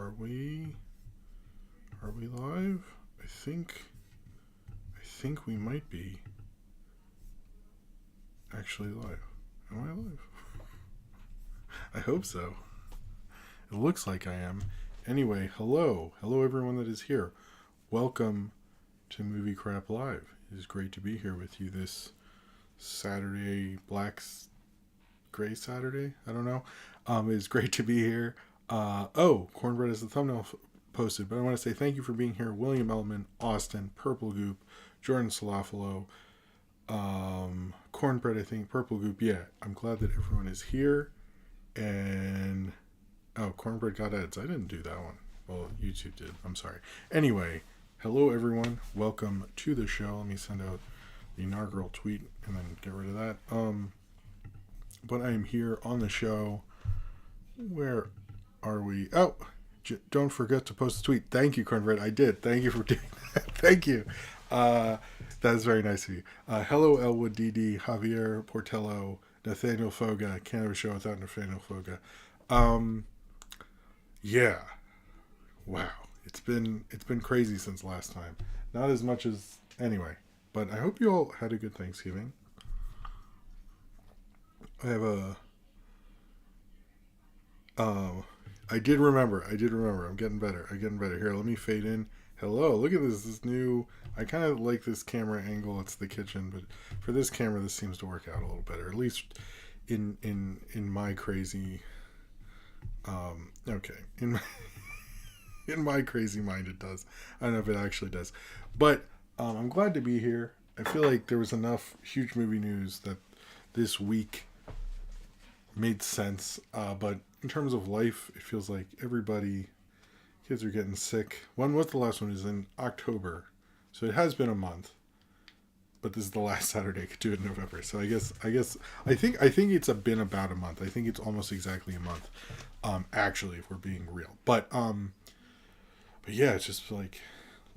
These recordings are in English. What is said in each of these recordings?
Are we live? I think we might be actually live. Am I live? I hope so. It looks like I am. Anyway, hello everyone that is here. Welcome to Movie Crap Live. It is great to be here with you this Saturday, Gray Saturday? I don't know. It's great to be here. Cornbread is the thumbnail posted, but I want to say thank you for being here. William Elman, Austin, Purple Goop, Jordan Salafalo, Cornbread, I think, Purple Goop. Yeah, I'm glad that everyone is here. And Cornbread got ads. I didn't do that one. Well, YouTube did. I'm sorry. Anyway, hello everyone. Welcome to the show. Let me send out the inaugural tweet and then get rid of that. But I am here on the show. Where are we? Don't forget to post a tweet. Thank you, Conroy. I did. Thank you for doing that. Thank you. That is very nice of you. Hello, Elwood DD, Javier Portello, Nathaniel Foga. Can't have a show without Nathaniel Foga. Yeah. Wow. It's been crazy since last time. Not as much as anyway. But I hope you all had a good Thanksgiving. I have I did remember. I'm getting better. Here, let me fade in. Hello, look at this new, I kind of like this camera angle. It's the kitchen, but for this camera, this seems to work out a little better. At least in my crazy, in my crazy mind, it does. I don't know if it actually does, but I'm glad to be here. I feel like there was enough huge movie news that this week made sense, but in terms of life, it feels like kids are getting sick. When was the last one? Is in October, so it has been a month, but this is the last Saturday I could do it in November. So I think it's been about a month. I think it's almost exactly a month, actually, if we're being real. But yeah, it's just like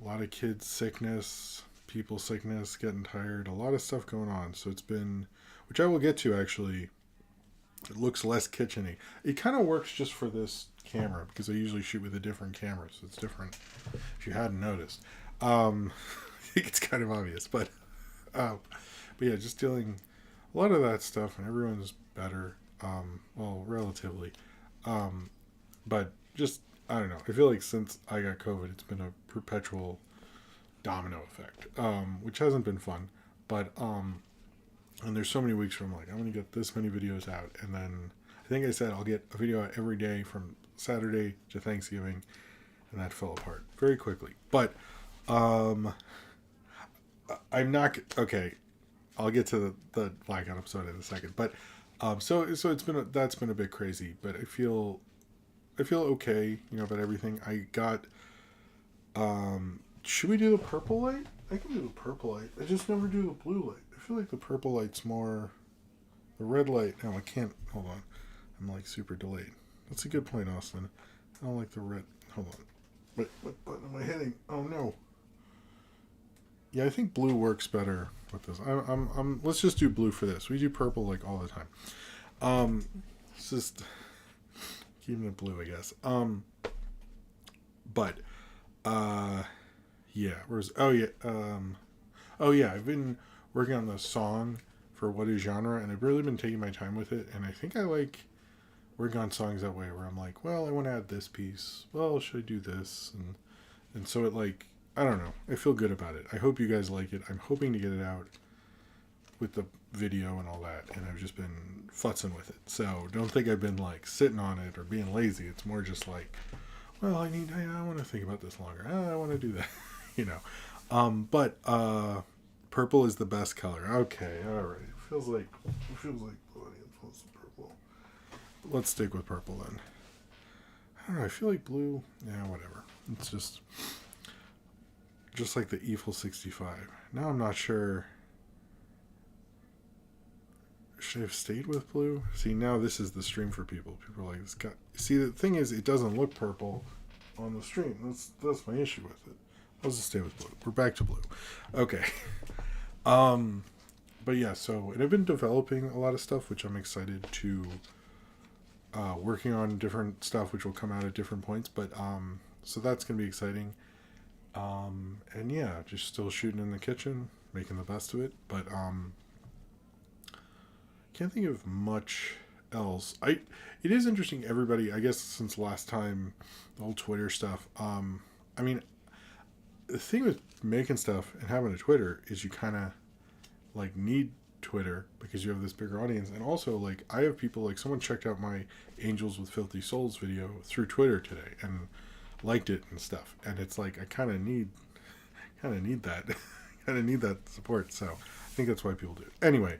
a lot of kids sickness, people sickness, getting tired, a lot of stuff going on. So it's been, which I will get to actually. It looks less kitcheny. It kind of works just for this camera because I usually shoot with a different camera, so it's different. If you hadn't noticed, I think it's kind of obvious, but yeah, just dealing a lot of that stuff, and everyone's better, well, relatively, but just I don't know. I feel like since I got COVID, it's been a perpetual domino effect, which hasn't been fun, but and there's so many weeks where I'm like, I'm going to get this many videos out. And then I think I said I'll get a video out every day from Saturday to Thanksgiving. And that fell apart very quickly. But I'm not... Okay, I'll get to the blackout episode in a second. But so that's been a bit crazy. But I feel okay, about everything. I got... should we do the purple light? I can do the purple light. I just never do the blue light. I feel like the purple light's more... The red light... No, I can't... Hold on. I'm like super delayed. That's a good point, Austin. I don't like the red... Hold on. Wait, what button am I hitting? Oh, no. Yeah, I think blue works better with this. Let's just do blue for this. We do purple like all the time. It's just... Keeping it blue, I guess. Yeah, I've been working on the song for What Is Genre, and I've really been taking my time with it, and I think I like working on songs that way, where I'm like, well, I want to add this piece, well, should I do this, and so it like, I don't know, I feel good about it. I hope you guys like it. I'm hoping to get it out with the video and all that, and I've just been futzing with it, so don't think I've been like sitting on it or being lazy. It's more just like, well, I want to think about this longer. I want to do that. But purple is the best color. Okay, all right. It feels like blue audience wants purple. Let's stick with purple then. I don't know. I feel like blue. Yeah, whatever. It's just like the Eiffel 65. Now I'm not sure. Should I have stayed with blue? See, now this is the stream for people. People are like, this guy. See, the thing is, it doesn't look purple on the stream. That's my issue with it. I'll just stay with blue. We're back to blue. Okay. But yeah, so, and I've been developing a lot of stuff, which I'm excited to working on different stuff which will come out at different points. But so that's gonna be exciting. And yeah, just still shooting in the kitchen, making the best of it. But can't think of much else. It is interesting. Everybody, I guess, since last time, the whole Twitter stuff. I mean, the thing with making stuff and having a Twitter is you kind of like need Twitter because you have this bigger audience, and also like I have people like someone checked out my Angels with Filthy Souls video through Twitter today and liked it and stuff, and it's like I kind of need that kind of need that support. So I think that's why people do it anyway.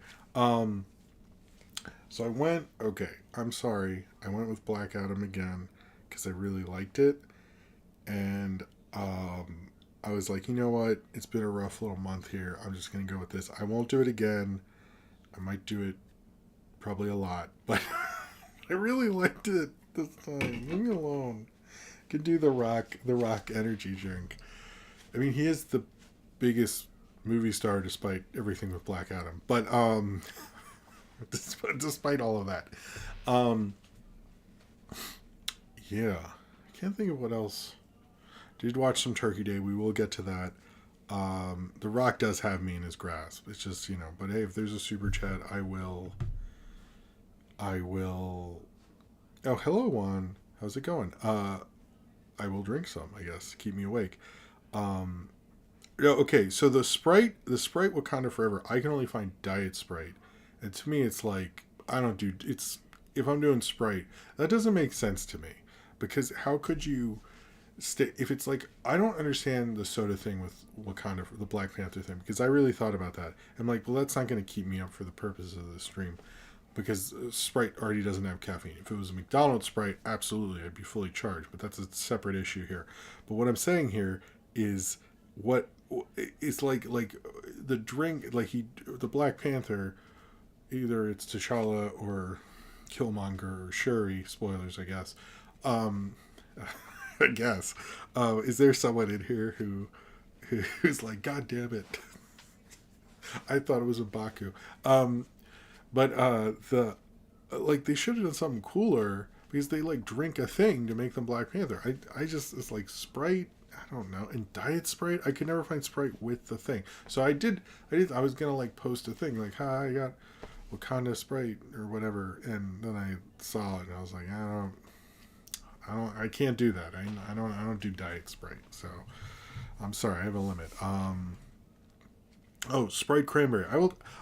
So I went, okay, I'm sorry, I went with Black Adam again because I really liked it, and I was like, you know what, it's been a rough little month here, I'm just going to go with this. I won't do it again. I might do it probably a lot, but I really liked it this time. Leave me alone. Could do the rock energy drink. I mean, he is the biggest movie star despite everything with Black Adam, but despite all of that, yeah, I can't think of what else. Did watch some Turkey Day. We will get to that. The Rock does have me in his grasp. It's just, but hey, if there's a super chat, I will. Oh, hello, Juan. How's it going? I will drink some, I guess, to keep me awake. Okay, so the Sprite Wakanda Forever, I can only find Diet Sprite. And to me, it's like, if I'm doing Sprite, that doesn't make sense to me. Because how could you if it's like, I don't understand the soda thing with Wakanda, the Black Panther thing, because I really thought about that. I'm like, well, that's not going to keep me up for the purposes of the stream. Because Sprite already doesn't have caffeine. If it was a McDonald's Sprite, absolutely, I'd be fully charged. But that's a separate issue here. But what I'm saying here is it's like the drink, like the Black Panther, either it's T'Challa or Killmonger or Shuri, spoilers, I guess. I guess. Is there someone in here who's like, God damn it. I thought it was a Baku. But they should have done something cooler because they like drink a thing to make them Black Panther. I just, it's like Sprite, I don't know, and Diet Sprite. I could never find Sprite with the thing. So I was gonna like post a thing like, hi, I got Wakanda Sprite or whatever, and then I saw it and I was like, I can't do that. I don't do Diet Sprite. So I'm sorry, I have a limit. Oh, Sprite Cranberry. I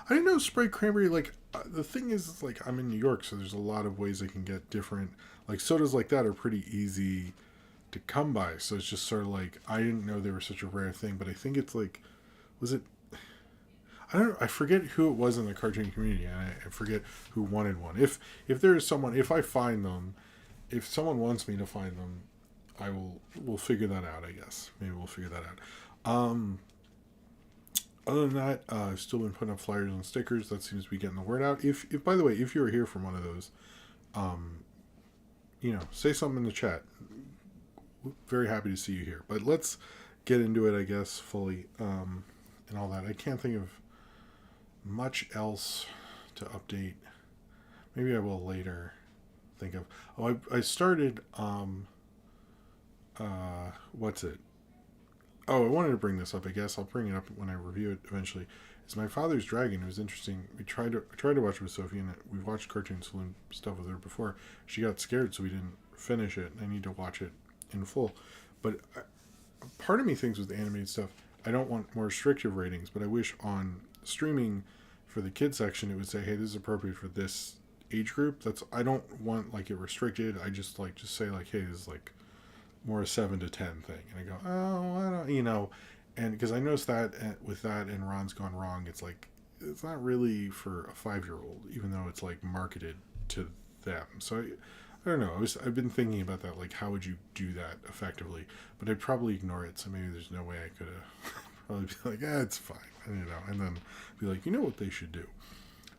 didn't know Sprite Cranberry, like, the thing is, like, I'm in New York, so there's a lot of ways I can get different, like, sodas like that are pretty easy to come by, so it's just sort of like, I didn't know they were such a rare thing, but I think it's like, was it, I don't know, I forget who it was in the cartoon community, and I forget who wanted one. If there is someone, if I find them, if someone wants me to find them, we'll figure that out, I guess. Maybe we'll figure that out. Other than that, I've still been putting up flyers and stickers. That seems to be getting the word out. If by the way, if you were here from one of those, say something in the chat. Very happy to see you here. But let's get into it, I guess, fully, and all that. I can't think of much else to update. Maybe I will later think of. Oh, I started, what's it? Oh, I wanted to bring this up. I guess I'll bring it up when I review it eventually. It's My Father's Dragon. It was interesting. I tried to watch it with Sophie, and we've watched Cartoon Saloon stuff with her before. She got scared, so we didn't finish it. I need to watch it in full. But part of me thinks with the animated stuff, I don't want more restrictive ratings, but I wish on streaming for the kids section it would say, hey, this is appropriate for this age group. I don't want like it restricted. I just say like, hey, this is like more a 7 to 10 thing, and I go, oh, I don't, and because I noticed that with that and Ron's Gone Wrong, it's like it's not really for a 5-year-old, even though it's like marketed to them. So I don't know. I've been thinking about that, like how would you do that effectively? But I'd probably ignore it. So maybe there's no way I could have. Probably be like, it's fine, and then be like, what they should do.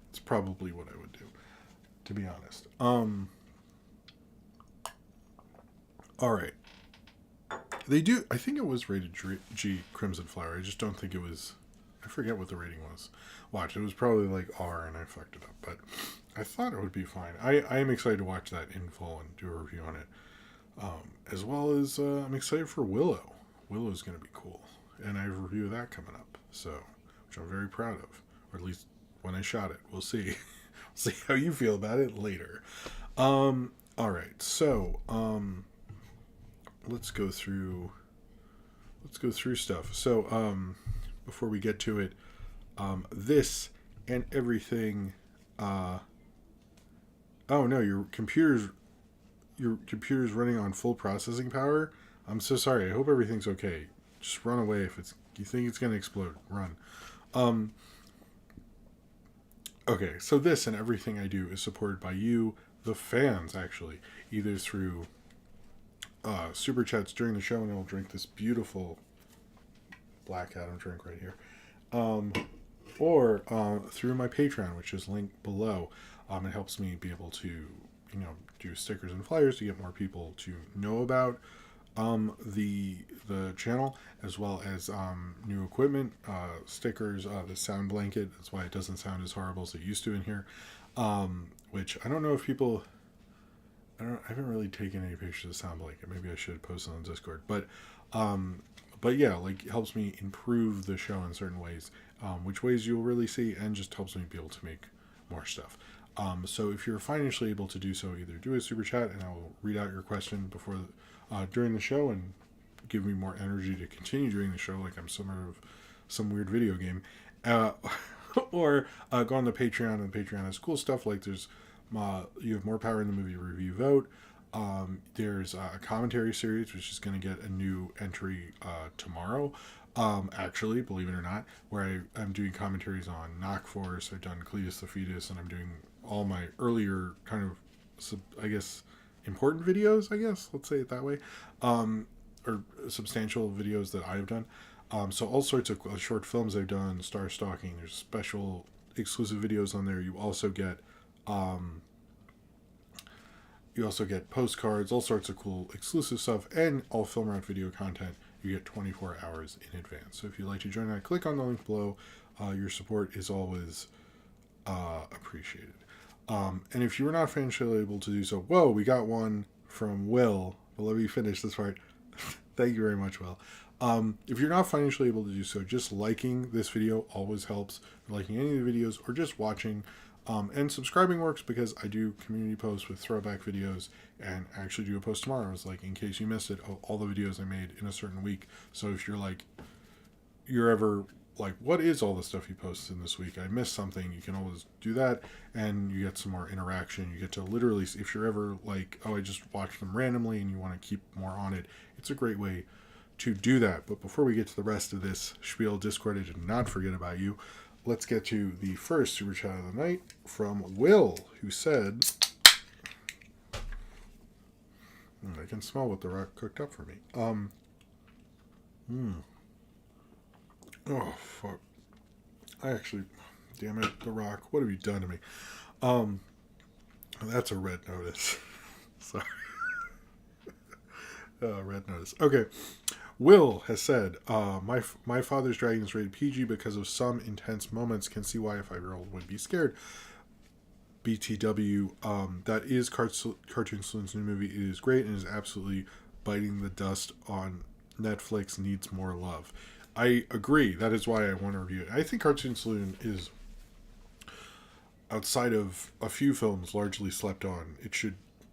It's probably what I would do, to be honest. All right. They do. I think it was rated G Crimson Flower. I just don't think it was. I forget what the rating was. Watch, it was probably like R, and I fucked it up. But I thought it would be fine. I am excited to watch that in full and do a review on it. As well as I'm excited for Willow. Willow's going to be cool. And I have a review of that coming up. So, which I'm very proud of. Or at least when I shot it. We'll see. See how you feel about it later. Alright, so let's go through stuff. So, before we get to it, this and everything. Oh no, your computer's running on full processing power. I'm so sorry. I hope everything's okay. Just run away if you think it's gonna explode. Run. Okay, so this and everything I do is supported by you, the fans, actually, either through super chats during the show, and I'll drink this beautiful Black Adam drink right here, or through my Patreon, which is linked below. It helps me be able to, do stickers and flyers to get more people to know about the channel, as well as new equipment, stickers, the sound blanket. That's why it doesn't sound as horrible as it used to in here. Which I don't know if people. I haven't really taken any pictures of the sound blanket. Maybe I should post it on Discord. But yeah, like, it helps me improve the show in certain ways, which ways you'll really see, and just helps me be able to make more stuff. So if you're financially able to do so, either do a super chat and I will read out your question before during the show and give me more energy to continue doing the show like I'm some weird video game, or go on the Patreon, and Patreon has cool stuff like there's you have more power in the movie review vote. There's a commentary series, which is going to get a new entry tomorrow. Actually, believe it or not, where I'm doing commentaries on Knock Force. I've done Cletus the Fetus, and I'm doing all my earlier kind of, I guess, important videos, let's say it that way, or substantial videos that I've done. So all sorts of short films I've done, Star Stalking, there's special exclusive videos on there. You also get postcards, all sorts of cool exclusive stuff, and all Film Route video content you get 24 hours in advance. So if you'd like to join that, click on the link below. Your support is always appreciated. And if you were not financially able to do so, whoa, we got one from Will. But let me finish this part. Thank you very much, Will. If you're not financially able to do so, just liking this video always helps. Liking any of the videos, or just watching. And subscribing works because I do community posts with throwback videos, and I actually do a post tomorrow. It's like, in case you missed it, all the videos I made in a certain week. So if you're ever like, what is all the stuff you posted in this week? I missed something. You can always do that, and you get some more interaction. You get to literally, if you're ever like, oh, I just watched them randomly, and you want to keep more on it, it's a great way to do that. But before we get to the rest of this spiel, Discord, I did not forget about you. Let's get to the first super chat of the night from Will, who said, I can smell what The Rock cooked up for me. Oh, fuck. Damn it, The Rock, what have you done to me? That's a red notice. Sorry. Red notice. Okay. Will has said, my Father's Dragon is rated PG because of some intense moments. Can see why a 5-year-old would be scared. BTW, that is Cartoon Saloon's new movie. It is great and is absolutely biting the dust on Netflix. Needs more love. I agree. That is why I want to review it. I think Cartoon Saloon is, outside of a few films, largely slept on.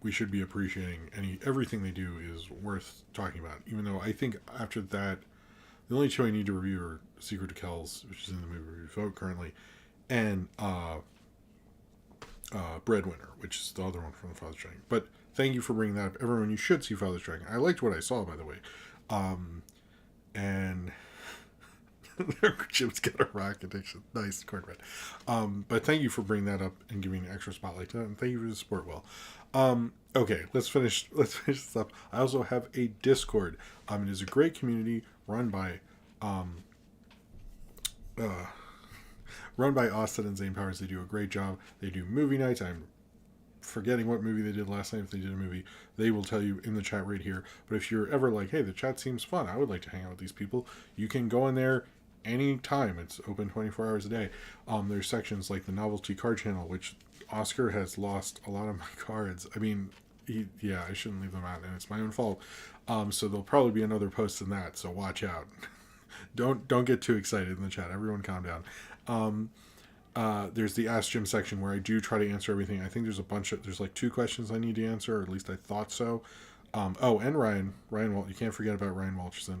We should be appreciating everything they do is worth talking about. Even though I think after that, the only two I need to review are Secret of Kells, which is in the movie review vote currently, and Breadwinner, which is the other one from the Father's Dragon. But thank you for bringing that up. Everyone, you should see Father's Dragon. I liked what I saw, by the way. And Jim's got a rock addiction. Nice, cornbread. But thank you for bringing that up and giving an extra spotlight to that, and thank you for the support, Will. Okay, let's finish this up. I also have a Discord. It is a great community run by Austin and Zane Powers. They do a great job. They do movie nights. I'm forgetting what movie they did last night. If they did a movie, they will tell you in the chat right here. But if you're ever like, hey, the chat seems fun, I would like to hang out with these people, you can go in there anytime. It's open 24 hours a day. There's sections like the novelty card channel, which Oscar has lost a lot of my cards. I mean, I shouldn't leave them out, and it's my own fault. So there'll probably be another post than that. So watch out. Don't get too excited in the chat. Everyone, calm down. There's the Ask Jim section where I do try to answer everything. I think there's like 2 questions I need to answer, or at least I thought so. And Ryan Walt. You can't forget about Ryan Walcherson.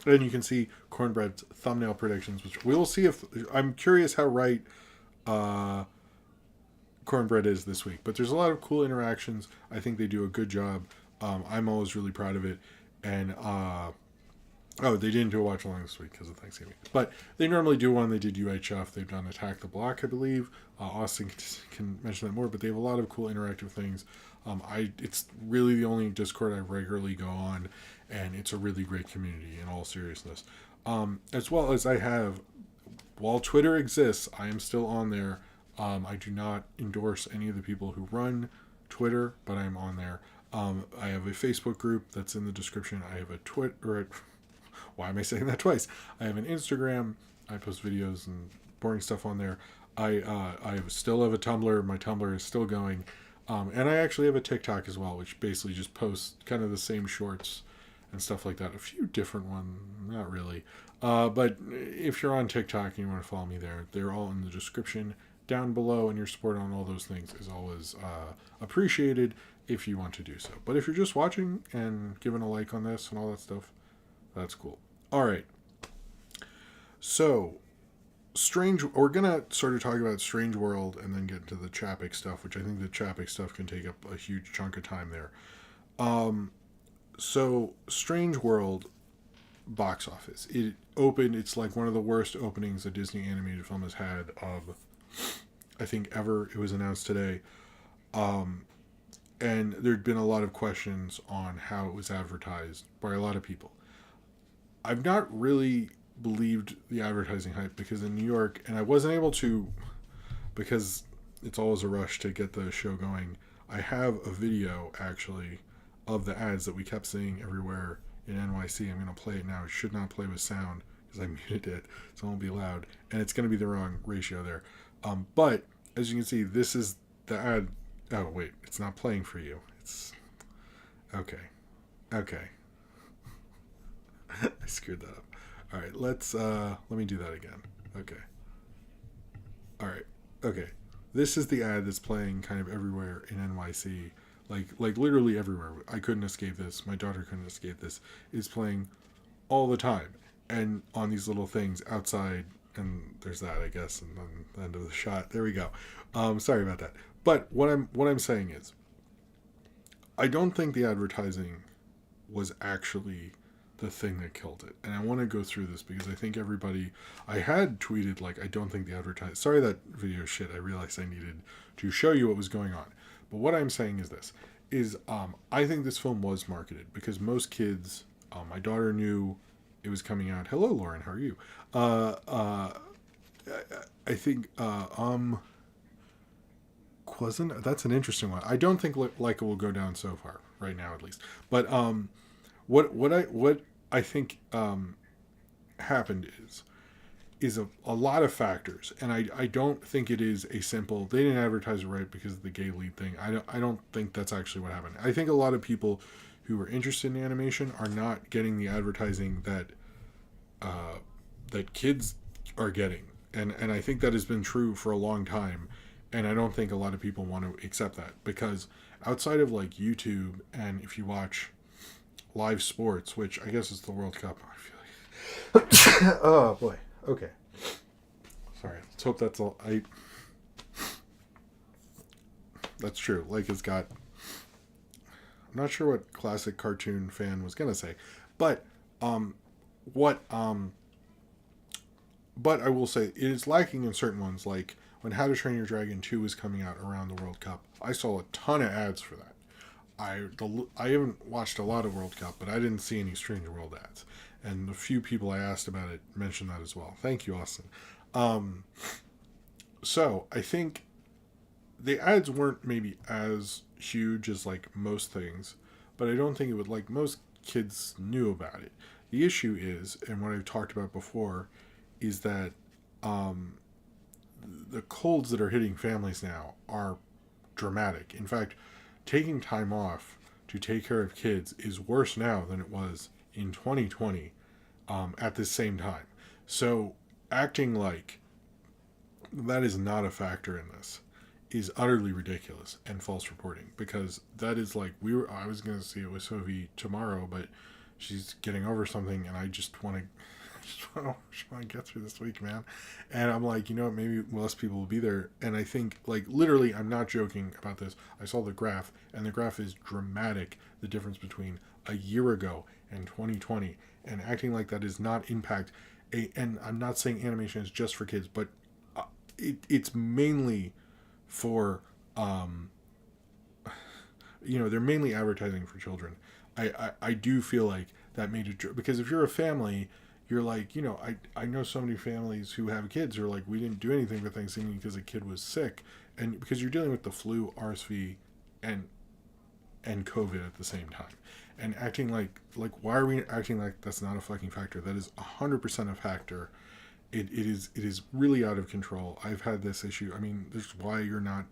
And you can see Cornbread's thumbnail predictions, which we'll see if I'm curious how right Cornbread is this week. But there's a lot of cool interactions. I think they do a good job. I'm always really proud of it. And they didn't do a watch along this week because of Thanksgiving. But they normally do one. They did UHF. They've done Attack the Block, I believe. Austin can mention that more. But they have a lot of cool interactive things. It's really the only Discord I regularly go on, and it's a really great community in all seriousness. As well as I have, while Twitter exists, I am still on there. I do not endorse any of the people who run Twitter, but I'm on there. I have a Facebook group that's in the description. I have a Twitter. Why am I saying that twice? I have an Instagram. I post videos and boring stuff on there. I still have a Tumblr. My Tumblr is still going. And I actually have a TikTok as well, which basically just posts kind of the same shorts and stuff like that. A few different ones, not really. But if you're on TikTok and you want to follow me there, they're all in the description down below, and your support on all those things is always appreciated if you want to do so. But if you're just watching and giving a like on this and all that stuff, that's cool. All right. So, we're going to sort of talk about Strange World and then get into the Chapek stuff, which I think the Chapek stuff can take up a huge chunk of time there. So, Strange World box office. It opened, it's like one of the worst openings a Disney animated film has had of, I think, ever. It was announced today. And there'd been a lot of questions on how it was advertised by a lot of people. I've not really believed the advertising hype because in New York, and I wasn't able to, because it's always a rush to get the show going. I have a video actually of the ads that we kept seeing everywhere in NYC. I'm going to play it now. It should not play with sound because I muted it, so it won't be loud, and it's going to be the wrong ratio there. But as you can see, this is the ad. Oh wait, it's not playing for you. It's okay. I screwed that up. All right, let me do that again. Okay. All right. Okay. This is the ad that's playing kind of everywhere in NYC. Like literally everywhere. I couldn't escape this. My daughter couldn't escape this. It's playing all the time. And on these little things outside, and there's that, I guess, and then the end of the shot. There we go. Sorry about that. But what I'm saying is, I don't think the advertising was actually the thing that killed it. And I want to go through this because I think I had tweeted, like, I don't think the advertising, sorry that video shit, I realized I needed to show you what was going on. But what I'm saying is this, I think this film was marketed because most kids, my daughter knew it was coming out. Hello, Lauren, how are you? I think, wasn't, that's an interesting one. I don't think like it will go down so far, right now at least. But, what I think happened is a lot of factors, and I don't think it is a simple. They didn't advertise it right because of the gay lead thing. I don't think that's actually what happened. I think a lot of people who are interested in animation are not getting the advertising that kids are getting, and I think that has been true for a long time. And I don't think a lot of people want to accept that because outside of like YouTube, and if you watch live sports, which I guess is the World Cup, I feel like. Oh boy. Okay. Sorry. Let's hope that's all. That's true. Like it's got. I'm not sure what classic cartoon fan was gonna say, but but I will say it is lacking in certain ones, like when How to Train Your Dragon 2 was coming out around the World Cup. I saw a ton of ads for that. I haven't watched a lot of World Cup, but I didn't see any Strange World ads. And the few people I asked about it mentioned that as well. Thank you, Austin. So I think the ads weren't maybe as huge as like most things, but I don't think it would, like most kids knew about it. The issue is, and what I've talked about before, is that the colds that are hitting families now are dramatic. In fact, taking time off to take care of kids is worse now than it was in 2020 at the same time. So acting like that is not a factor in this is utterly ridiculous and false reporting, because that is like I was going to see it with Sophie tomorrow, but she's getting over something and I just want to get through this week, man. And I'm like, maybe less people will be there. And I think, like, literally, I'm not joking about this. I saw the graph, and the graph is dramatic, the difference between a year ago and 2020, and acting like that does not impact and I'm not saying animation is just for kids, but it's mainly for they're mainly advertising for children. I do feel like that made it, because if you're a family, you're like, I know so many families who have kids who are like, we didn't do anything for Thanksgiving because a kid was sick, and because you're dealing with the flu, RSV, and COVID at the same time, and acting like why are we acting like that's not a fucking factor? That is 100% a factor. It is really out of control. I've had this issue. I mean, this is why you're not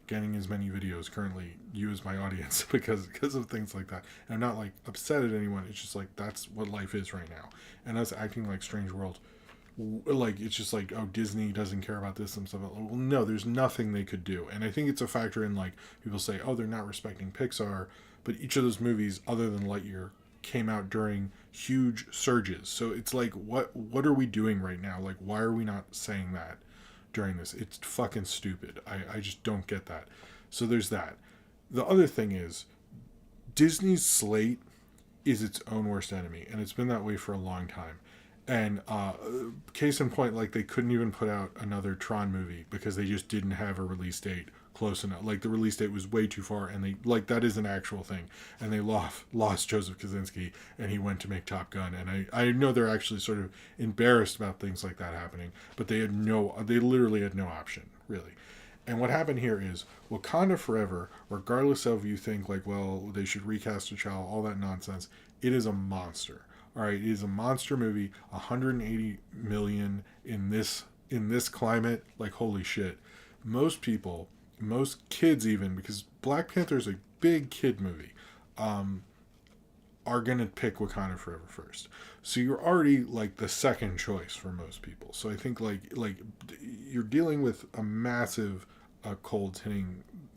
getting as many videos currently, you as my audience, because of things like that. And I'm not like upset at anyone. It's just like that's what life is right now. And us acting like Strange World, like it's just like, oh, Disney doesn't care about this and stuff. Well, no, there's nothing they could do. And I think it's a factor in, like, people say, oh, they're not respecting Pixar, but each of those movies, other than Lightyear, came out during huge surges. So it's like, what are we doing right now? Like, why are we not saying that during this? It's fucking stupid. I just don't get that. So there's that. The other thing is, Disney's slate is its own worst enemy, and it's been that way for a long time. And case in point, like, they couldn't even put out another Tron movie because they just didn't have a release date close enough. Like, the release date was way too far, and they, like, that is an actual thing. And they lost Joseph Kosinski, and he went to make Top Gun. And I know they're actually sort of embarrassed about things like that happening, but they literally had no option, really. And what happened here is Wakanda Forever, regardless of you think like, well, they should recast T'Challa, all that nonsense, it is a monster. All right, it is a monster movie. 180 million in this climate, like, holy shit. Most people, most kids even, because Black Panther is a big kid movie, are gonna pick Wakanda Forever first. So you're already like the second choice for most people. So I think like you're dealing with a massive cold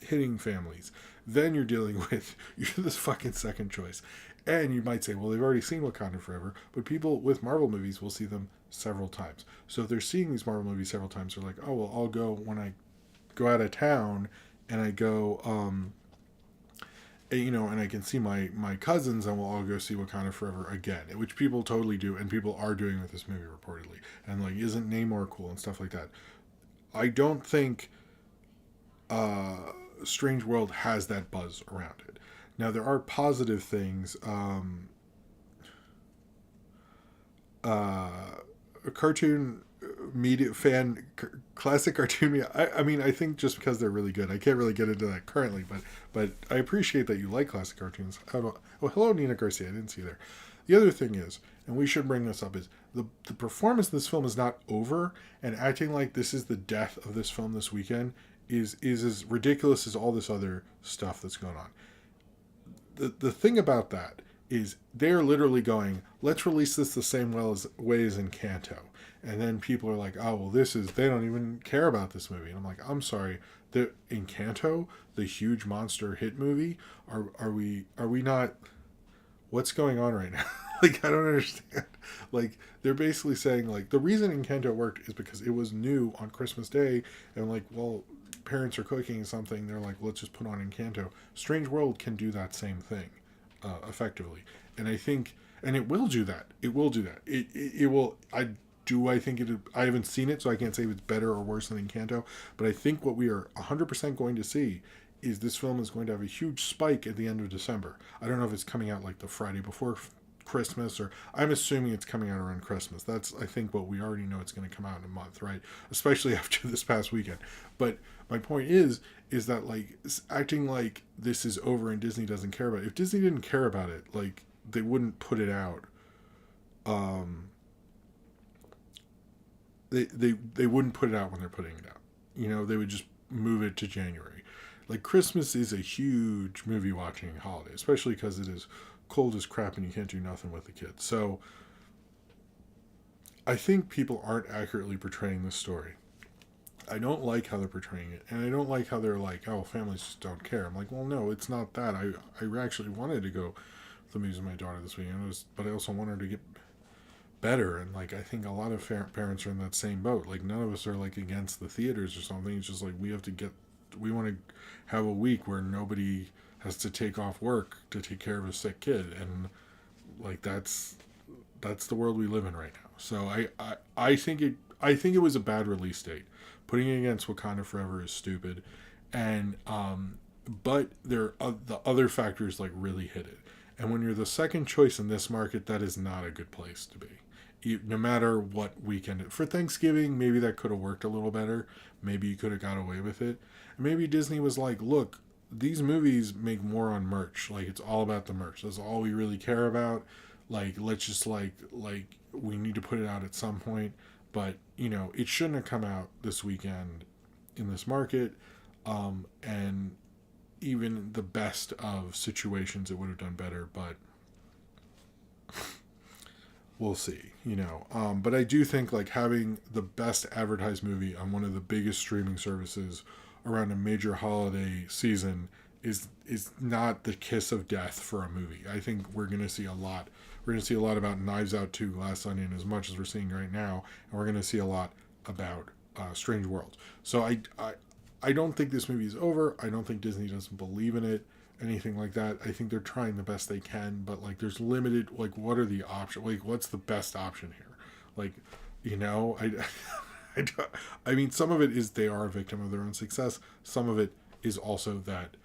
hitting families. Then you're dealing with you're this fucking second choice. And you might say, well, they've already seen Wakanda Forever, but people with Marvel movies will see them several times. So if they're seeing these Marvel movies several times, they're like, oh, well, I'll go when I go out of town and I go, and I can see my cousins, and we'll all go see Wakanda Forever again, which people totally do, and people are doing with this movie reportedly. And, like, isn't Namor cool and stuff like that? I don't think Strange World has that buzz around it. Now, there are positive things. A cartoon media fan, classic cartoon media. I mean, I think just because they're really good, I can't really get into that currently, but I appreciate that you like classic cartoons. Hello, Nina Garcia. I didn't see you there. The other thing is, and we should bring this up, is the performance in this film is not over, and acting like this is the death of this film this weekend is as ridiculous as all this other stuff that's going on. The thing about that is they're literally going, let's release this the same way as Encanto. And then people are like, oh, well, they don't even care about this movie. And I'm like, I'm sorry, the Encanto, the huge monster hit movie, are we not, what's going on right now? Like, I don't understand. Like, they're basically saying, like, the reason Encanto worked is because it was new on Christmas Day, and, like, well, parents are cooking something, they're like, let's just put on Encanto. Strange World can do that same thing effectively, and I think, and it will do that. It will do that. It will. I think it. I haven't seen it, so I can't say if it's better or worse than Encanto. But I think what we are 100% going to see is this film is going to have a huge spike at the end of December. I don't know if it's coming out like the Friday before Christmas, or I'm assuming it's coming out around Christmas. That's, I think, what we already know. It's going to come out in a month, right? Especially after this past weekend. But my point is that, like, acting like this is over and Disney doesn't care about it. If Disney didn't care about it, like, they wouldn't put it out. They wouldn't put it out when they're putting it out. They would just move it to January. like Christmas is a huge movie watching holiday, especially because it is cold as crap and you can't do nothing with the kids. So I think people aren't accurately portraying the story. I don't like how they're portraying it, and I don't like how they're like, oh, families just don't care. I'm like, well, no, it's not that. I actually wanted to go to the movies with my daughter this weekend, but I also want her to get better. And like, I think a lot of parents are in that same boat. Like, none of us are like against the theaters or something. It's just like we want to have a week where nobody has to take off work to take care of a sick kid, and like that's the world we live in right now. So I think it was a bad release date. Putting it against Wakanda Forever is stupid, and but there are the other factors like really hit it. And when you're the second choice in this market, that is not a good place to be. No matter what weekend for Thanksgiving, maybe that could have worked a little better. Maybe you could have got away with it. And maybe Disney was like, look, these movies make more on merch. Like it's all about the merch. That's all we really care about. Like let's just like we need to put it out at some point. But it shouldn't have come out this weekend in this market. And even the best of situations, it would have done better. But we'll see. But I do think like having the best advertised movie on one of the biggest streaming services around a major holiday season is not the kiss of death for a movie. I think we're going to see a lot. We're going to see a lot about Knives Out 2, Glass Onion, as much as we're seeing right now, and we're going to see a lot about Strange Worlds. So I don't think this movie is over. I don't think Disney doesn't believe in it, anything like that. I think they're trying the best they can, but like there's limited. Like, what are the options? Like, what's the best option here? Like, I mean, some of it is they are a victim of their own success. Some of it is also that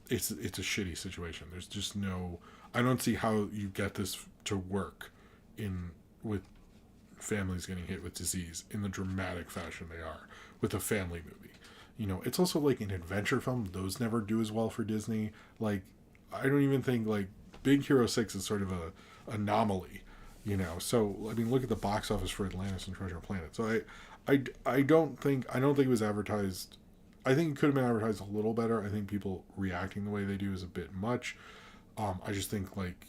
it's a shitty situation. There's just no. I don't see how you get this to work with families getting hit with disease in the dramatic fashion they are with a family movie. It's also like an adventure film. Those never do as well for Disney. Like, I don't even think like Big Hero 6 is sort of a anomaly. So I mean, look at the box office for Atlantis and Treasure Planet. So I don't think it was advertised. I think it could have been advertised a little better. I think people reacting the way they do is a bit much. I just think like,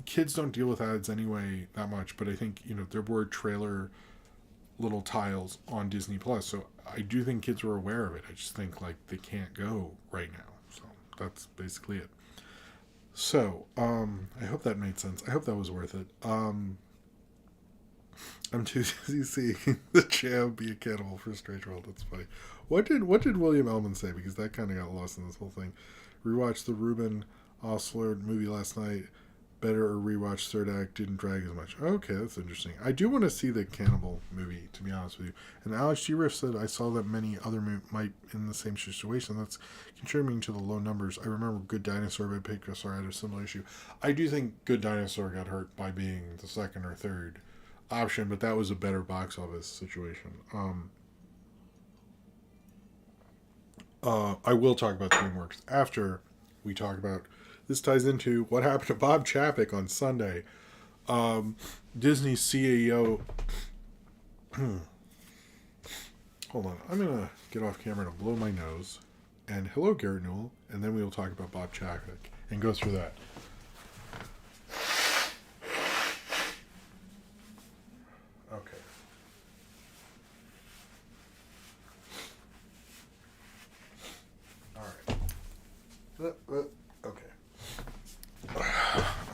kids don't deal with ads anyway that much, but I think, there were trailer little tiles on Disney Plus. So I do think kids were aware of it. I just think like they can't go right now. So that's basically it. So, I hope that made sense. I hope that was worth it. I'm too busy seeing the Jam be a cannibal for Strange World. That's funny. What did William Ellman say? Because that kind of got lost in this whole thing. Rewatched the Ruben Osler movie last night. Better or rewatch third act, didn't drag as much. Okay, that's interesting. I do want to see the cannibal movie, to be honest with you. And Alex G. Riff said, I saw that many other might in the same situation. That's contributing to the low numbers. I remember Good Dinosaur by Pixar had a similar issue. I do think Good Dinosaur got hurt by being the second or third option, but that was a better box office situation. I will talk about Dreamworks after we talk about. This ties into what happened to Bob Chapek on Sunday. Disney's CEO. Hold on. I'm going to get off camera to blow my nose. And hello, Garrett Newell. And then we will talk about Bob Chapek and go through that. Okay. All right. Okay.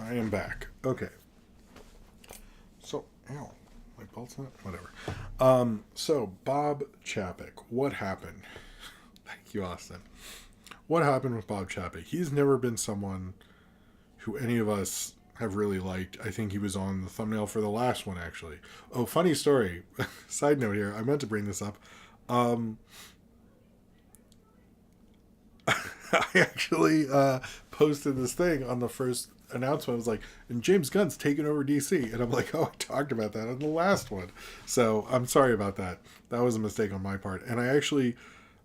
I am back. Okay. So, ow, my belt's not. Whatever. So Bob Chapek, what happened? Thank you, Austin. What happened with Bob Chapek? He's never been someone who any of us have really liked. I think he was on the thumbnail for the last one, actually. Oh, funny story. Side note here. I meant to bring this up. I actually posted this thing on the first announcement. I was like, and James Gunn's taking over DC. And I'm like, oh, I talked about that on the last one. So I'm sorry about that. That was a mistake on my part. And I actually,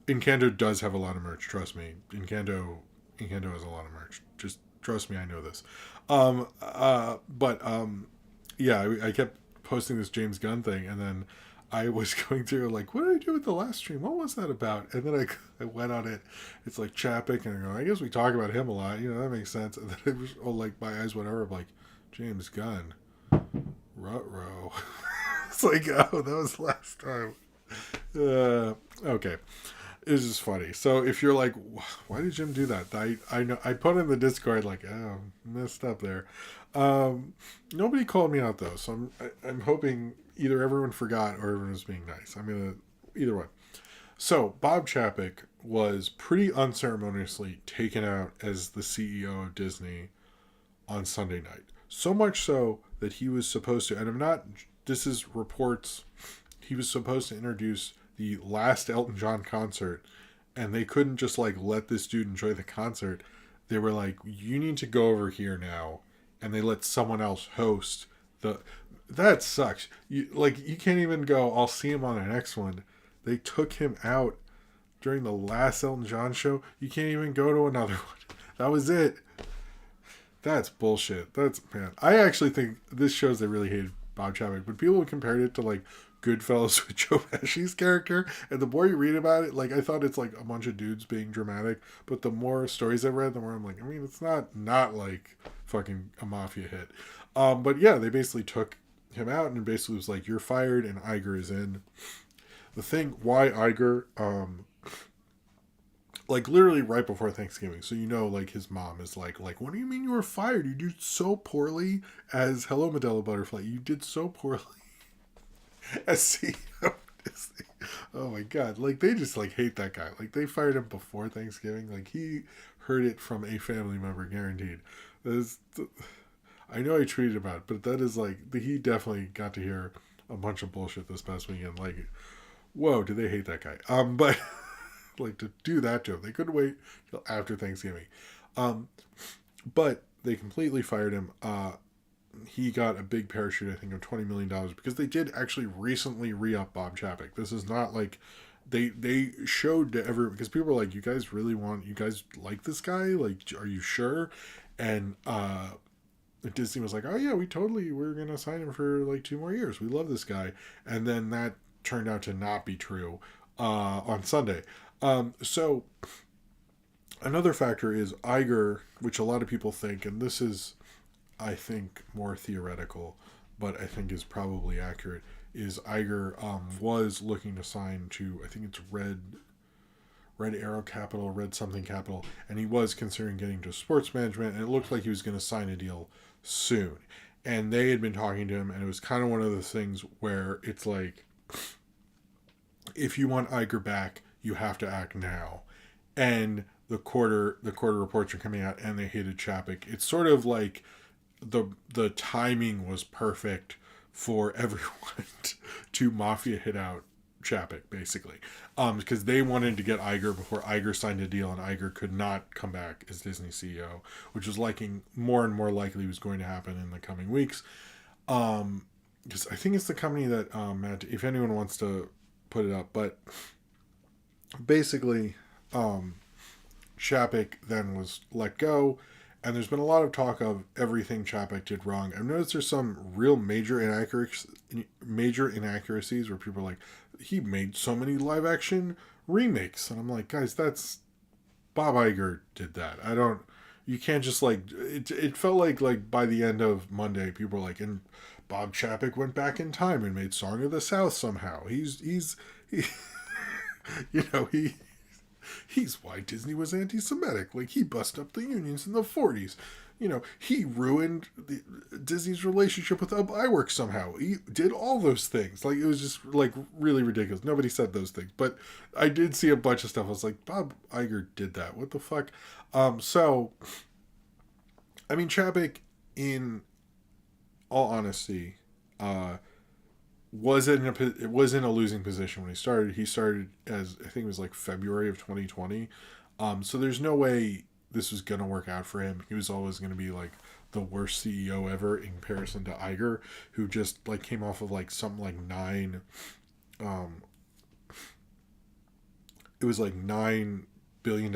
Encanto does have a lot of merch. Trust me. Encanto has a lot of merch. Just trust me, I know this. Yeah, I kept posting this James Gunn thing. And then I was going through like, what did I do with the last stream? What was that about? And then I went on it. It's like Chapek, and I go, I guess we talk about him a lot. That makes sense. And then it was, like, my eyes went over. I'm like, James Gunn, Ruh-roh. It's like, oh, that was last time. Okay. It was just funny. So if you're like, why did Jim do that? I know I put in the Discord like, oh, messed up there. Nobody called me out though, so I'm hoping either everyone forgot or everyone was being nice. I'm gonna either one. So Bob Chapek was pretty unceremoniously taken out as the CEO of Disney on Sunday night. So much so that he was supposed to, and I'm not. This is reports. He was supposed to introduce the last Elton John concert, and they couldn't just like let this dude enjoy the concert. They were like, you need to go over here now, and they let someone else host the. That sucks. You can't even go, I'll see him on the next one. They took him out during the last Elton John show. You can't even go to another one. That was it. That's bullshit. Man. I actually think this shows they really hated Bob Chapek, but people compared it to like Goodfellas with Joe Pesci's character, and the more you read about it, like, I thought it's like a bunch of dudes being dramatic, but the more stories I read, the more I'm like, I mean, it's not like fucking a mafia hit. But yeah, they basically took him out and basically was like, you're fired and Iger is in. The thing, why Iger, like literally right before Thanksgiving, so like his mom is like, what do you mean you were fired? You did so poorly as Hello Medela Butterfly. You did so poorly as CEO of Disney. Oh my god, like they just like hate that guy. Like they fired him before Thanksgiving. Like he heard it from a family member, guaranteed. I know I tweeted about it, but that is like he definitely got to hear a bunch of bullshit this past weekend. Like, whoa, do they hate that guy? But like to do that to him, they couldn't wait till after Thanksgiving. But they completely fired him. He got a big parachute, I think, of $20 million because they did actually recently re-up Bob Chapek. This is not like they showed to everyone, because people were like, you guys like this guy? Like, are you sure? And Disney was like, oh yeah, we're going to sign him for like 2 more years. We love this guy. And then that turned out to not be true on Sunday. So another factor is Iger, which a lot of people think, and this is, I think, more theoretical, but I think is probably accurate, is Iger was looking to sign to, I think it's Red Arrow Capital, Red something Capital, and he was considering getting to sports management, and it looked like he was going to sign a deal soon. And they had been talking to him, and it was kind of one of those things where it's like, if you want Iger back, you have to act now. And the quarter reports are coming out, and they hated Chapek. It's sort of like the timing was perfect for everyone to mafia hit out Chapek, basically, because they wanted to get Iger before Iger signed a deal, and Iger could not come back as Disney CEO, which was more and more likely was going to happen in the coming weeks. Because I think it's the company that Matt, if anyone wants to put it up, but basically, Chapek then was let go. And there's been a lot of talk of everything Chapek did wrong. I've noticed there's some real major inaccuracies where people are like, he made so many live action remakes. And I'm like, guys, that's Bob Iger did that. You can't just like, it felt like by the end of Monday, people were like, and Bob Chapek went back in time and made Song of the South somehow. He's why Disney was anti-Semitic. Like, he busted up the unions in the 40s. He ruined Disney's relationship with Iwerks somehow. He did all those things. Like, it was just, like, really ridiculous. Nobody said those things. But I did see a bunch of stuff. I was like, Bob Iger did that. What the fuck? So, I mean, Chapek, in all honesty, was in a losing position when he started. He started as, I think it was like February of 2020. So there's no way this was gonna work out for him. He was always gonna be like the worst CEO ever in comparison to Iger, who just like came off of like something like 9. It was like $9 billion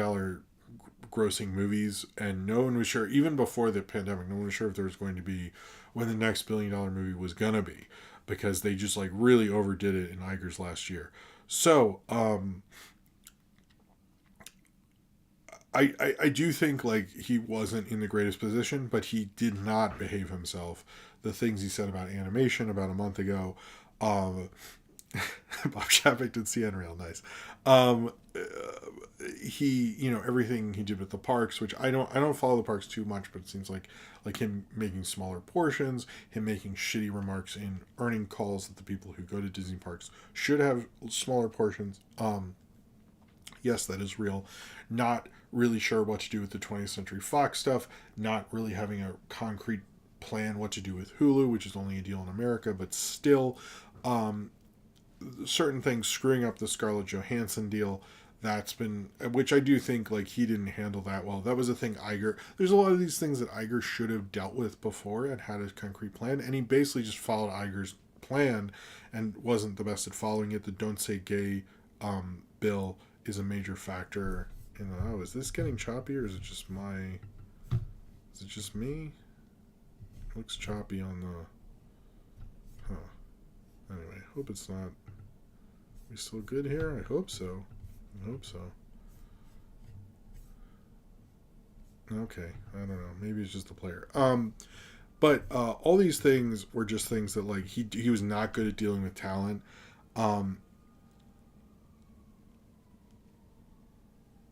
grossing movies, and no one was sure, even before the pandemic, no one was sure if there was going to be when the next $1 billion movie was gonna be. because they just like really overdid it in Iger's last year. So I do think like he wasn't in the greatest position, but he did not behave himself. The things he said about animation about a month ago, um, Bob Chapek did see Unreal, nice. He, everything he did with the parks, which I don't follow the parks too much, but it seems like him making smaller portions, him making shitty remarks in earning calls that the people who go to Disney parks should have smaller portions. Yes, that is real. Not really sure what to do with the 20th Century Fox stuff. Not really having a concrete plan what to do with Hulu, which is only a deal in America, but still, certain things screwing up the Scarlett Johansson deal. That's been, which I do think like he didn't handle that well. That was a thing Iger. There's a lot of these things that Iger should have dealt with before and had a concrete plan, and he basically just followed Iger's plan and wasn't the best at following it. The Don't Say Gay bill is a major factor in the, oh, is this getting choppy or is it just is it just me? It looks choppy on the, anyway, hope it's not. We still good here? I hope so. Okay, I don't know. Maybe it's just the player. But all these things were just things that like he was not good at dealing with talent.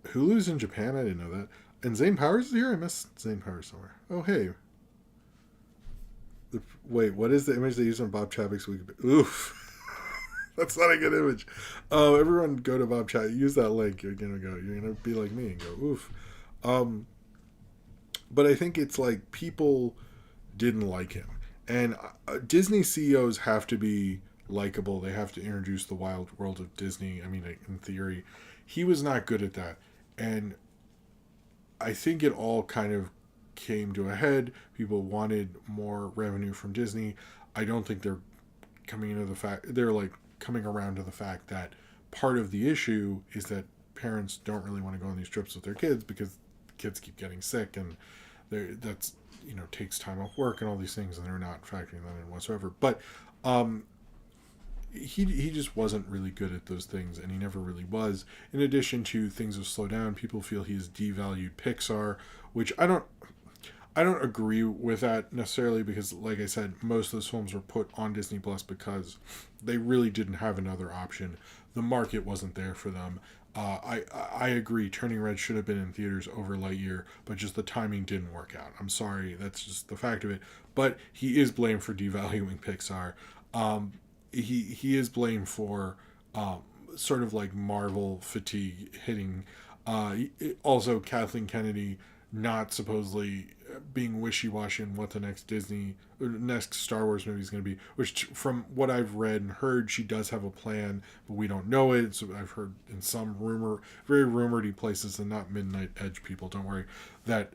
Hulu's in Japan. I didn't know that. And Zane Powers is here. I missed Zane Powers somewhere. Oh hey. Wait, what is the image they use on Bob Chapek's Wikipedia? Oof. That's not a good image. Everyone go to Bob Chat. Use that link. You're gonna be like me and go oof. But I think it's like people didn't like him, and Disney CEOs have to be likable. They have to introduce the wild world of Disney. I mean, in theory, he was not good at that, and I think it all kind of came to a head. People wanted more revenue from Disney. I don't think they're coming around to the fact that part of the issue is that parents don't really want to go on these trips with their kids because kids keep getting sick, and that's takes time off work and all these things, and they're not factoring that in whatsoever. But he just wasn't really good at those things, and he never really was. In addition to things have slowed down, people feel he's devalued Pixar, which I don't agree with that necessarily, because like I said, most of those films were put on Disney Plus because they really didn't have another option. The market wasn't there for them. I agree, Turning Red should have been in theaters over Lightyear, but just the timing didn't work out. I'm sorry, that's just the fact of it. But he is blamed for devaluing Pixar. He is blamed for sort of like Marvel fatigue hitting. Also, Kathleen Kennedy not supposedly being wishy-washy in what the next Star Wars movie is going to be, which from what I've read and heard, she does have a plan, but we don't know it. So I've heard in some very rumored places, and not Midnight Edge people, don't worry, that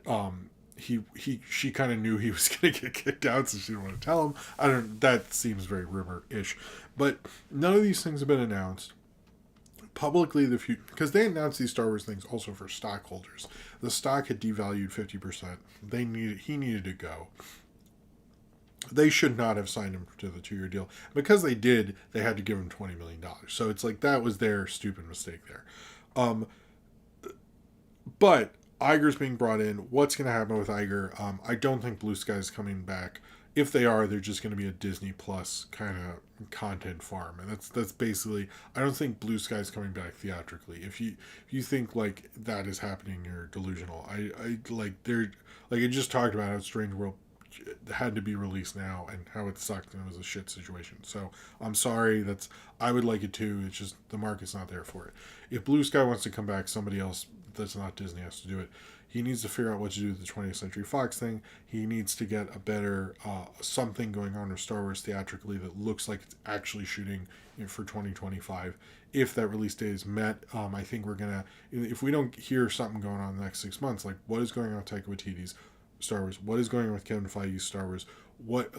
she kind of knew he was going to get kicked out, so she didn't want to tell him. That seems very rumor-ish, but none of these things have been announced publicly, because they announced these Star Wars things also for stockholders. The stock had devalued 50%. He needed to go. They should not have signed him to the 2-year deal. Because they did, they had to give him $20 million. So it's like that was their stupid mistake there. But Iger's being brought in. What's going to happen with Iger? I don't think Blue Sky is coming back. If they are, they're just going to be a Disney Plus kind of content farm, and that's basically. I don't think Blue Sky's coming back theatrically. If you think like that is happening, you're delusional. I just talked about how Strange World had to be released now and how it sucked and it was a shit situation. So I'm sorry. I would like it too. It's just the market's not there for it. If Blue Sky wants to come back, somebody else that's not Disney has to do it. He needs to figure out what to do with the 20th Century Fox thing. He needs to get a better something going on with Star Wars theatrically that looks like it's actually shooting for 2025. If that release date is met, I think we're gonna. If we don't hear something going on in the next 6 months, like what is going on with Taika Waititi's Star Wars, what is going on with Kevin Feige's Star Wars, what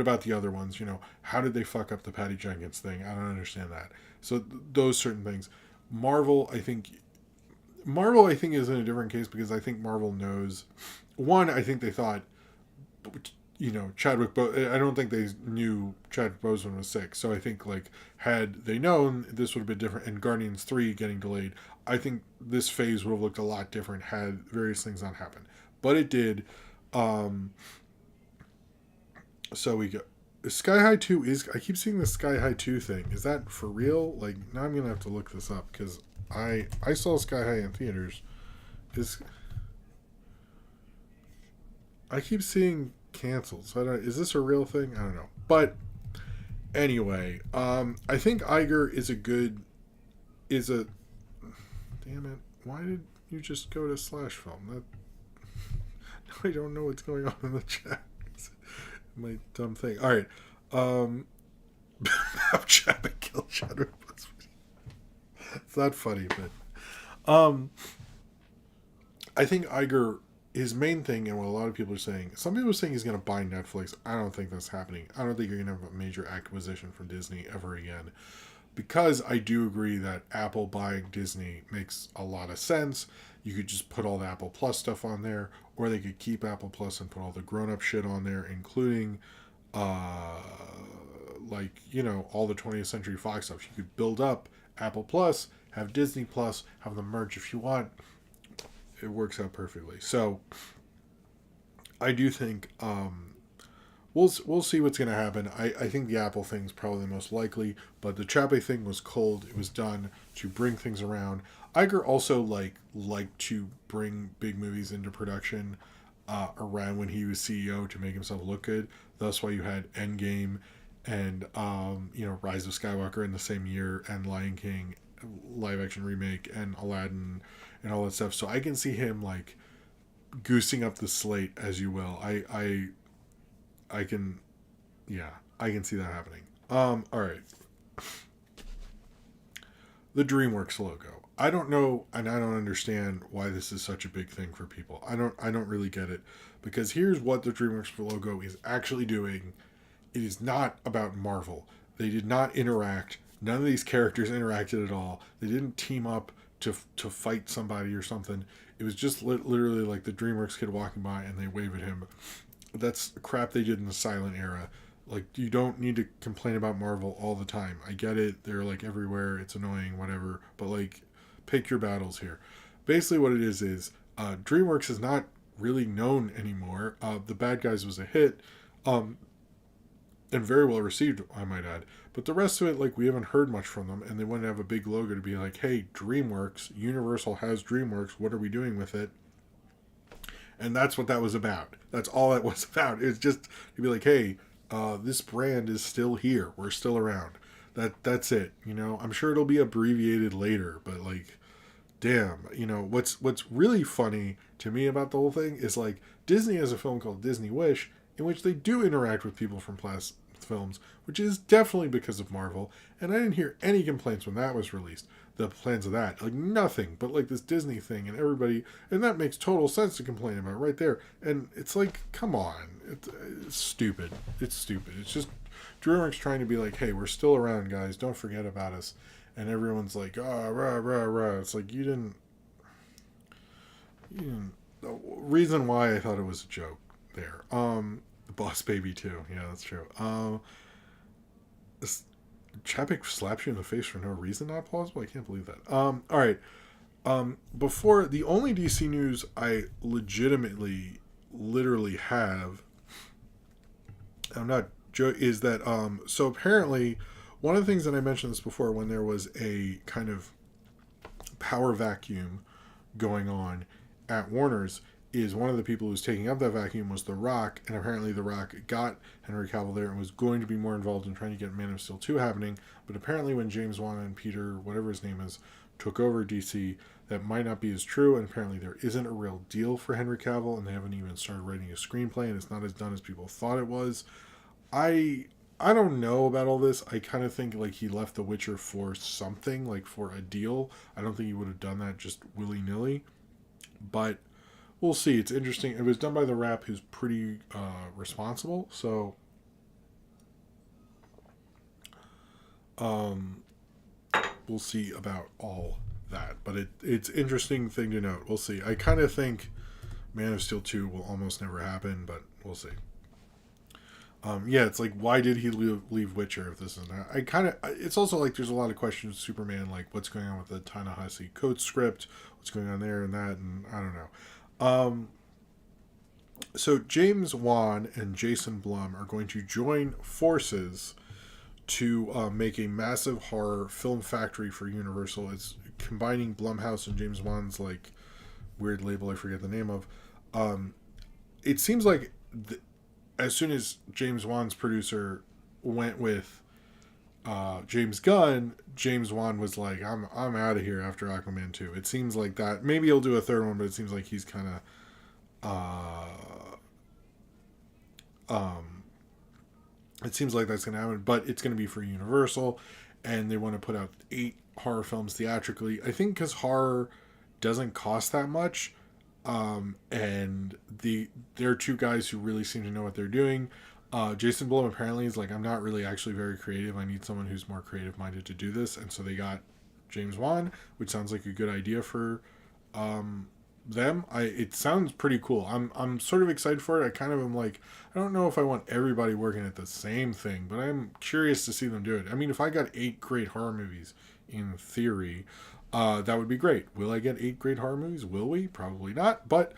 about the other ones? How did they fuck up the Patty Jenkins thing? I don't understand that. So those certain things. Marvel, I think is in a different case, because I think Marvel knows. One, I think they thought Chadwick. I don't think they knew Chadwick Boseman was sick, so I think like had they known, this would have been different. And Guardians 3 getting delayed, I think this phase would have looked a lot different had various things not happened. But it did. Um, so we go. Sky High 2 is. I keep seeing the Sky High 2 thing. Is that for real? Like, now I'm gonna have to look this up because I saw Sky High in theaters. Is I keep seeing canceled. So is this a real thing? I don't know. But anyway, I think Iger is a. Damn it! Why did you just go to slash film? That I don't know what's going on in the chat. My dumb thing. All right. Chapek killed Chadwick Boseman. It's not funny, but I think Iger, his main thing, and what a lot of people are saying, some people are saying he's going to buy Netflix. I don't think that's happening. I don't think you're going to have a major acquisition from Disney ever again. Because I do agree that Apple buying Disney makes a lot of sense. You could just put all the Apple Plus stuff on there, or they could keep Apple Plus and put all the grown-up shit on there, including, all the 20th Century Fox stuff. You could build up Apple Plus, have Disney Plus, have them merge if you want. It works out perfectly. So, I do think we'll see what's going to happen. I think the Apple thing's probably the most likely, but the Chapek thing was cold. It was done to bring things around. Iger also liked to bring big movies into production around when he was CEO to make himself look good. That's why you had Endgame and Rise of Skywalker in the same year, and Lion King live action remake, and Aladdin and all that stuff. So I can see him like goosing up the slate, as you will. I can see that happening. All right. The Dreamworks logo. I don't know, and I don't understand why this is such a big thing for people. I don't really get it, because here's what the Dreamworks logo is actually doing. It is not about Marvel. They did not interact. None of these characters interacted at all. They didn't team up to fight somebody or something. It was just literally like the Dreamworks kid walking by and they wave at him. That's crap they did in the silent era. Like, you don't need to complain about Marvel all the time. I get it. They're like everywhere. It's annoying, whatever. But like, pick your battles here. Basically what it is DreamWorks is not really known anymore. The Bad Guys was a hit. And very well received, I might add. But the rest of it, like, we haven't heard much from them, and they want to have a big logo to be like, hey, DreamWorks, Universal has DreamWorks, what are we doing with it? And that's what that was about. That's all it was about. It's just to be like, hey, this brand is still here. We're still around. That's it. I'm sure it'll be abbreviated later, but like, damn. What's really funny to me about the whole thing is like Disney has a film called Disney Wish, in which they do interact with people from past films, which is definitely because of Marvel. And I didn't hear any complaints when that was released. The plans of that, like nothing, but like this Disney thing, and everybody, and that makes total sense to complain about right there. And it's like, come on, it's stupid. It's stupid. It's just DreamWorks trying to be like, hey, we're still around, guys. Don't forget about us. And everyone's like, rah, rah, rah. It's like, you didn't. The reason why I thought it was a joke there. The Boss Baby too. Yeah, that's true. Chapek slaps you in the face for no reason, not plausible. I can't believe that. All right. Before, the only DC news I literally have, I'm not is that so apparently one of the things that I mentioned this before, when there was a kind of power vacuum going on at Warner's, is one of the people who was taking up that vacuum was The Rock, and apparently The Rock got Henry Cavill there and was going to be more involved in trying to get Man of Steel 2 happening, but apparently when James Wan and Peter, whatever his name is, took over DC, that might not be as true, and apparently there isn't a real deal for Henry Cavill, and they haven't even started writing a screenplay, and it's not as done as people thought it was. I don't know about all this. I kind of think like he left The Witcher for something, like for a deal. I don't think he would have done that just willy-nilly, but we'll see. It's interesting. It was done by the rap who's pretty responsible, so we'll see about all that. But it's interesting thing to note. We'll see. I kind of think Man of Steel 2 will almost never happen, but we'll see. Yeah, it's like, why did he leave Witcher if this is not? I kind of. It's also like there's a lot of questions with Superman, like what's going on with the Ta-Nehisi code script, what's going on there and that, and I don't know. So James Wan and Jason Blum are going to join forces to make a massive horror film factory for Universal. It's combining Blumhouse and James Wan's like weird label I forget the name of. It seems like as soon as James Wan's producer went with James Gunn, James Wan was like, I'm out of here after Aquaman 2. It seems like that. Maybe he'll do a third one, but it seems like he's kind of it seems like that's going to happen, but it's going to be for Universal, and they want to put out 8 horror films theatrically. I think because horror doesn't cost that much, and there are 2 guys who really seem to know what they're doing. Jason Blum apparently is like, I'm not really actually very creative. I need someone who's more creative minded to do this, and so they got James Wan, which sounds like a good idea for them. It sounds pretty cool. I'm sort of excited for it. I kind of am like, I don't know if I want everybody working at the same thing, but I'm curious to see them do it. I mean, if I got 8 great horror movies in theory, that would be great. Will I get 8 great horror movies? Will we? Probably not. But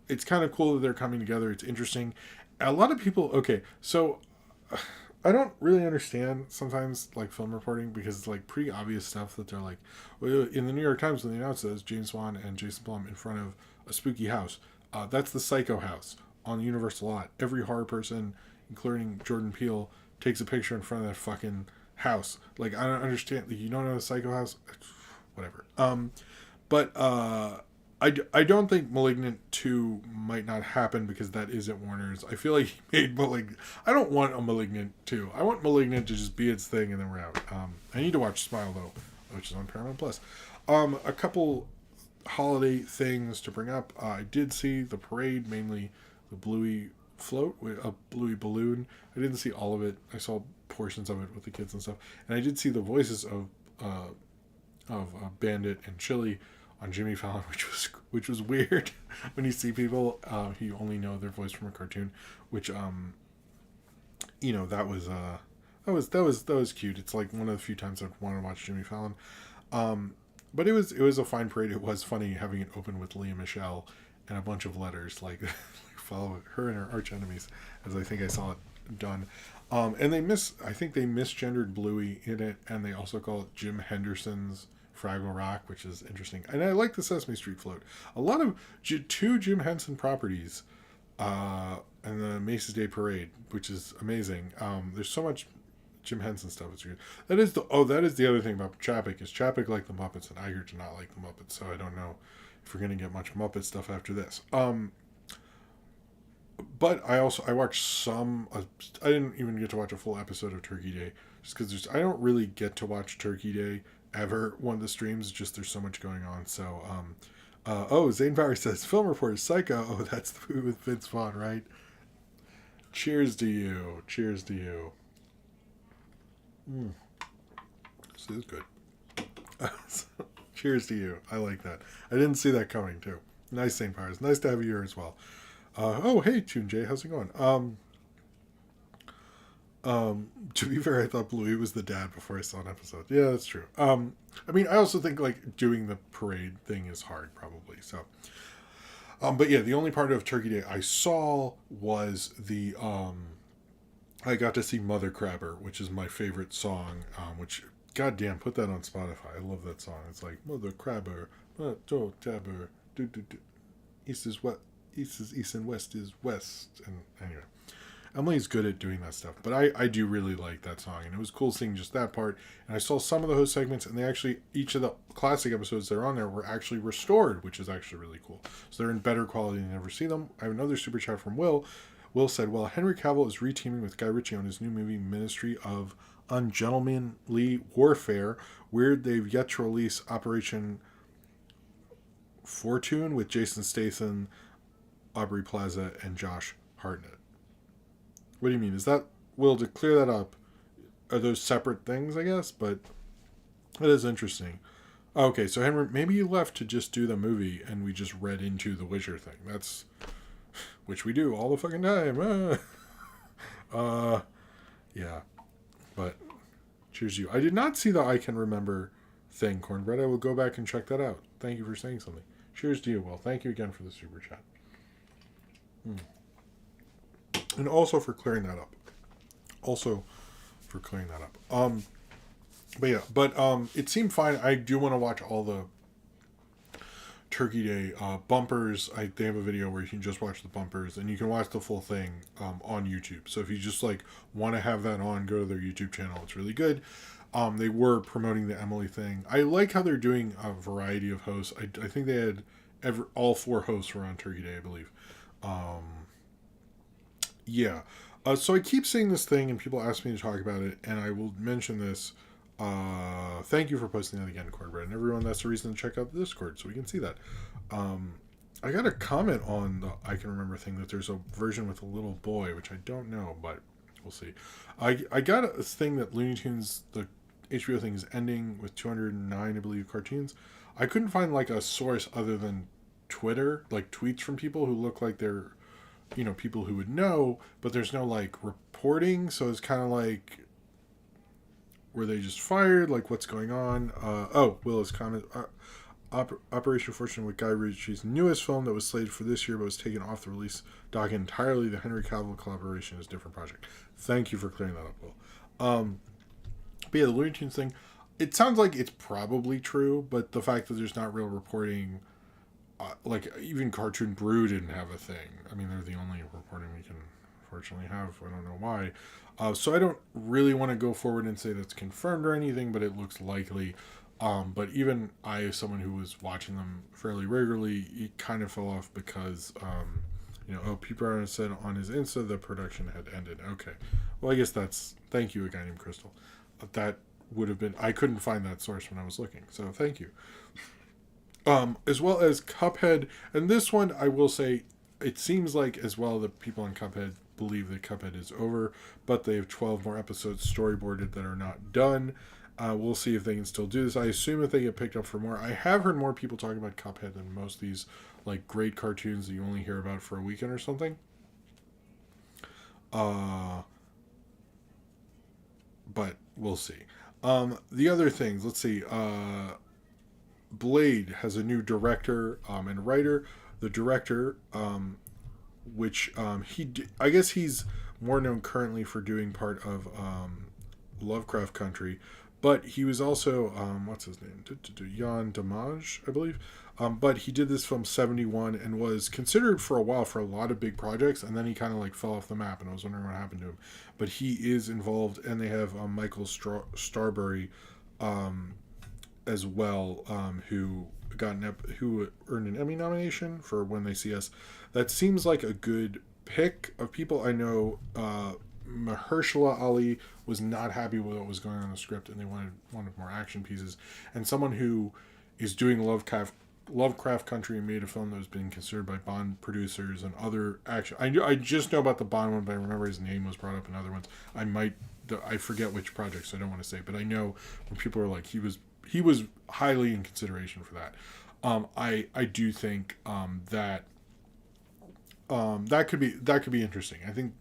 it's kind of cool that they're coming together. It's interesting. A lot of people. Okay, so I don't really understand sometimes like film reporting because it's like pretty obvious stuff that they're like, well, in the New York Times when they announced it as James Wan and Jason Blum in front of a spooky house. That's the Psycho house on the Universal lot. Every horror person, including Jordan Peele, takes a picture in front of that fucking house. Like, I don't understand. Like, you don't know the Psycho house? Whatever. But I don't think Malignant 2 might not happen because that is at Warner's. I feel like he made Malignant. I don't want a Malignant 2. I want Malignant to just be its thing and then we're out. I need to watch Smile, though, which is on Paramount+. A couple holiday things to bring up. I did see the parade, mainly the Bluey float, a Bluey balloon. I didn't see all of it. I saw portions of it with the kids and stuff. And I did see the voices of Bandit and Chili on Jimmy Fallon, which was weird when you see people you only know their voice from a cartoon, which that was cute. It's like one of the few times I've wanted to watch Jimmy Fallon. But it was a fine parade. It was funny having it open with Leah Michelle and a bunch of letters like follow her and her arch enemies, as I think I saw it done. And I think they misgendered Bluey in it, and they also call it Jim Henderson's Fraggle Rock, which is interesting. And I like the Sesame Street float. A lot of 2 Jim Henson properties and the Macy's Day Parade, which is amazing. There's so much Jim Henson stuff. It's good. That is the other thing about Chapek is Chapek liked the Muppets and Iger did not like the Muppets. So I don't know if we're going to get much Muppet stuff after this. But I watched some. I didn't even get to watch a full episode of Turkey Day just because I don't really get to watch Turkey Day ever one of the streams. Just there's so much going on. So Zane Bauer says film report is Psycho. Oh, that's the movie with Vince Vaughn, right? Cheers to you. This is good. Cheers to you. I like that. I didn't see that coming too. Nice, St. Powers. Nice to have you here as well. Hey, Tune J, how's it going? To be fair, I thought Bluey was the dad before I saw an episode. Yeah, that's true. I mean, I also think like doing the parade thing is hard, probably. So, but yeah, the only part of Turkey Day I saw was I got to see Mother Crabber, which is my favorite song. Which, goddamn, put that on Spotify. I love that song. It's like Mother Crabber, Mother Crabber, East is what. East is east and west is west. And anyway, Emily's good at doing that stuff. But I do really like that song. And it was cool seeing just that part. And I saw some of the host segments. And they actually, each of the classic episodes that are on there were actually restored, which is actually really cool. So they're in better quality than you ever see them. I have another super chat from Will. Will said, well, Henry Cavill is reteaming with Guy Ritchie on his new movie, Ministry of Ungentlemanly Warfare. Weird they've yet to release Operation Fortune with Jason Statham, Aubrey Plaza, and Josh Hartnett. What do you mean? Is that, Will, to clear that up, are those separate things, I guess? But it is interesting. Okay, so Henry, maybe you left to just do the movie and we just read into the Witcher thing. That's, which we do all the fucking time. uh, yeah, but cheers to you. I did not see the I Can Remember thing, Cornbread. I will go back and check that out. Thank you for saying something. Cheers to you, Will. Thank you again for the super chat. And also for clearing that up. But it seemed fine. I do want to watch all the Turkey Day bumpers. They have a video where you can just watch the bumpers, and you can watch the full thing on YouTube. So if you just like want to have that on, go to their YouTube channel. It's really good. They were promoting the Emily thing. I like how they're doing a variety of hosts. I think they had all 4 hosts were on Turkey Day, I believe. Yeah. So I keep saying this thing, and people ask me to talk about it, and I will mention this. Thank you for posting that again, Cornbread. And everyone, that's the reason to check out the Discord, so we can see that. I got a comment on the I Can Remember thing that there's a version with a little boy, which I don't know, but we'll see. I got a thing that Looney Tunes, the HBO thing, is ending with 209, I believe, cartoons. I couldn't find like a source other than Twitter, like tweets from people who look like they're, people who would know, but there's no like reporting, so it's kind of like, were they just fired? Like, what's going on? Will's comment. Operation Fortune with Guy Ritchie's newest film that was slated for this year but was taken off the release docket entirely. The Henry Cavill collaboration is a different project. Thank you for clearing that up, Will. But yeah, the Looney Tunes thing, it sounds like it's probably true, but the fact that there's not real reporting, like even Cartoon Brew didn't have a thing. I mean, they're the only reporting we can fortunately have. I don't know why. So I don't really want to go forward and say that's confirmed or anything, but it looks likely. But even I, as someone who was watching them fairly regularly, it kind of fell off because, Pete Brown said on his Insta the production had ended. Okay. Well, I guess thank you, a guy named Crystal. That would have been, I couldn't find that source when I was looking, so thank you. As well as Cuphead, and this one, I will say, it seems like as well that people on Cuphead believe that Cuphead is over, but they have 12 more episodes storyboarded that are not done. We'll see if they can still do this. I assume if they get picked up for more. I have heard more people talking about Cuphead than most of these like great cartoons that you only hear about for a weekend or something. But we'll see. The other things, let's see. Blade has a new director and writer. The director, which I guess he's more known currently for doing part of Lovecraft Country, but he was also what's his name, Jan Damage, I believe. But he did this film 71 and was considered for a while for a lot of big projects, and then he kind of like fell off the map, and I was wondering what happened to him. But he is involved, and they have Michael Starbury as well, who who earned an Emmy nomination for When They See Us. That seems like a good pick of people. I know Mahershala Ali was not happy with what was going on in the script, and they wanted more action pieces. And someone who is doing Lovecraft Country and made a film that was being considered by Bond producers and other action. I just know about the Bond one, but I remember his name was brought up in other ones. I forget which project, so I don't want to say, but I know when people are like, he was highly in consideration for that. I do think that that could be interesting. I think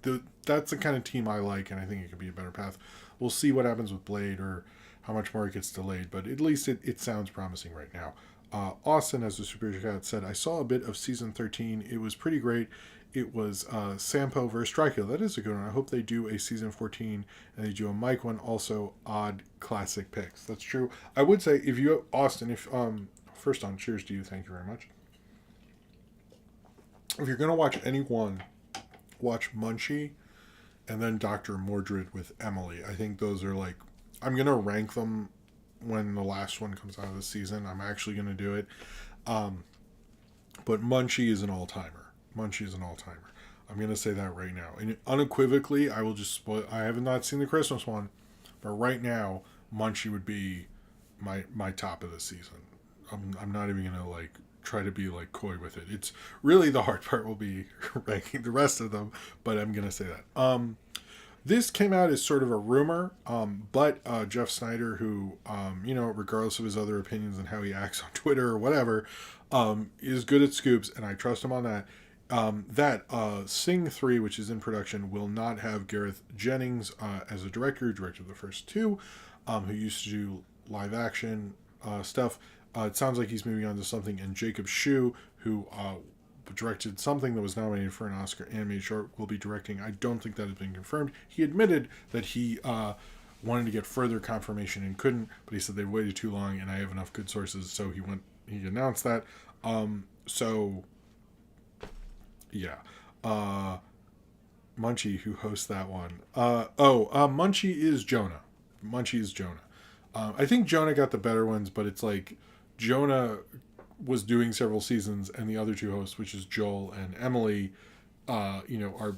that's the kind of team I like, and I think it could be a better path. We'll see what happens with Blade or how much more it gets delayed, but at least it sounds promising right now. Austin, as the Super Cat said, I saw a bit of season 13. It was pretty great. It was Sampo versus Dracula. That is a good one. I hope they do a season 14 and they do a Mike one. Also, odd classic picks. That's true. I would say Austin, first on, cheers to you. Thank you very much. If you're gonna watch any one, watch Munchie, and then Dr. Mordred with Emily. I think those are like, I'm gonna rank them when the last one comes out of the season. I'm actually gonna do it. But Munchie is an all-timer. I'm going to say that right now. And unequivocally, I will just spoil. I have not seen the Christmas one, but right now, Munchie would be my top of the season. I'm not even going to like try to be like coy with it. It's really, the hard part will be ranking the rest of them, but I'm going to say that. This came out as sort of a rumor, but Jeff Snyder, who, regardless of his other opinions and how he acts on Twitter or whatever, is good at scoops, and I trust him on that, That Sing 3, which is in production, will not have Gareth Jennings as a director, who directed the first two, who used to do live action stuff. It sounds like he's moving on to something, and Jacob Shue, who directed something that was nominated for an Oscar animated short, will be directing. I don't think that has been confirmed. He admitted that he wanted to get further confirmation and couldn't, but he said they waited too long, and I have enough good sources, so he announced that. So yeah. Munchie, who hosts that one. Munchie is Jonah. Munchie is Jonah. I think Jonah got the better ones, but it's like Jonah was doing several seasons, and the other two hosts, which is Joel and Emily, are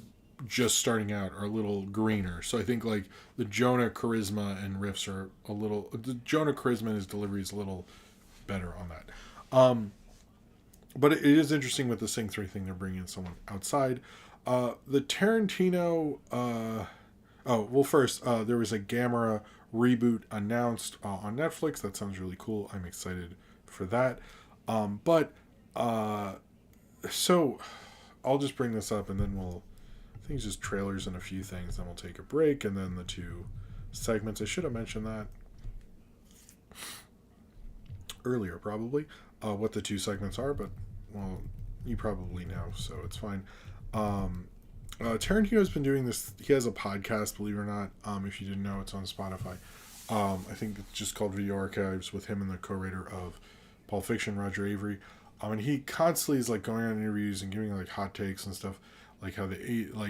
just starting out, are a little greener. So I think like the Jonah charisma and riffs are the Jonah charisma and his delivery is a little better on that. But it is interesting with the Sing 3 thing, they're bringing in someone outside. The Tarantino... first, there was a Gamera reboot announced on Netflix. That sounds really cool. I'm excited for that. So I'll just bring this up and then I think it's just trailers and a few things, then we'll take a break, and then the two segments. I should have mentioned that earlier, probably, what the two segments are, but, well, you probably know, so it's fine. Tarantino's been doing this. He has a podcast, believe it or not. If you didn't know, it's on Spotify. I think it's just called Video Archives, with him and the co-writer of Pulp Fiction, Roger Avery. And he constantly is like going on interviews and giving like hot takes and stuff, like how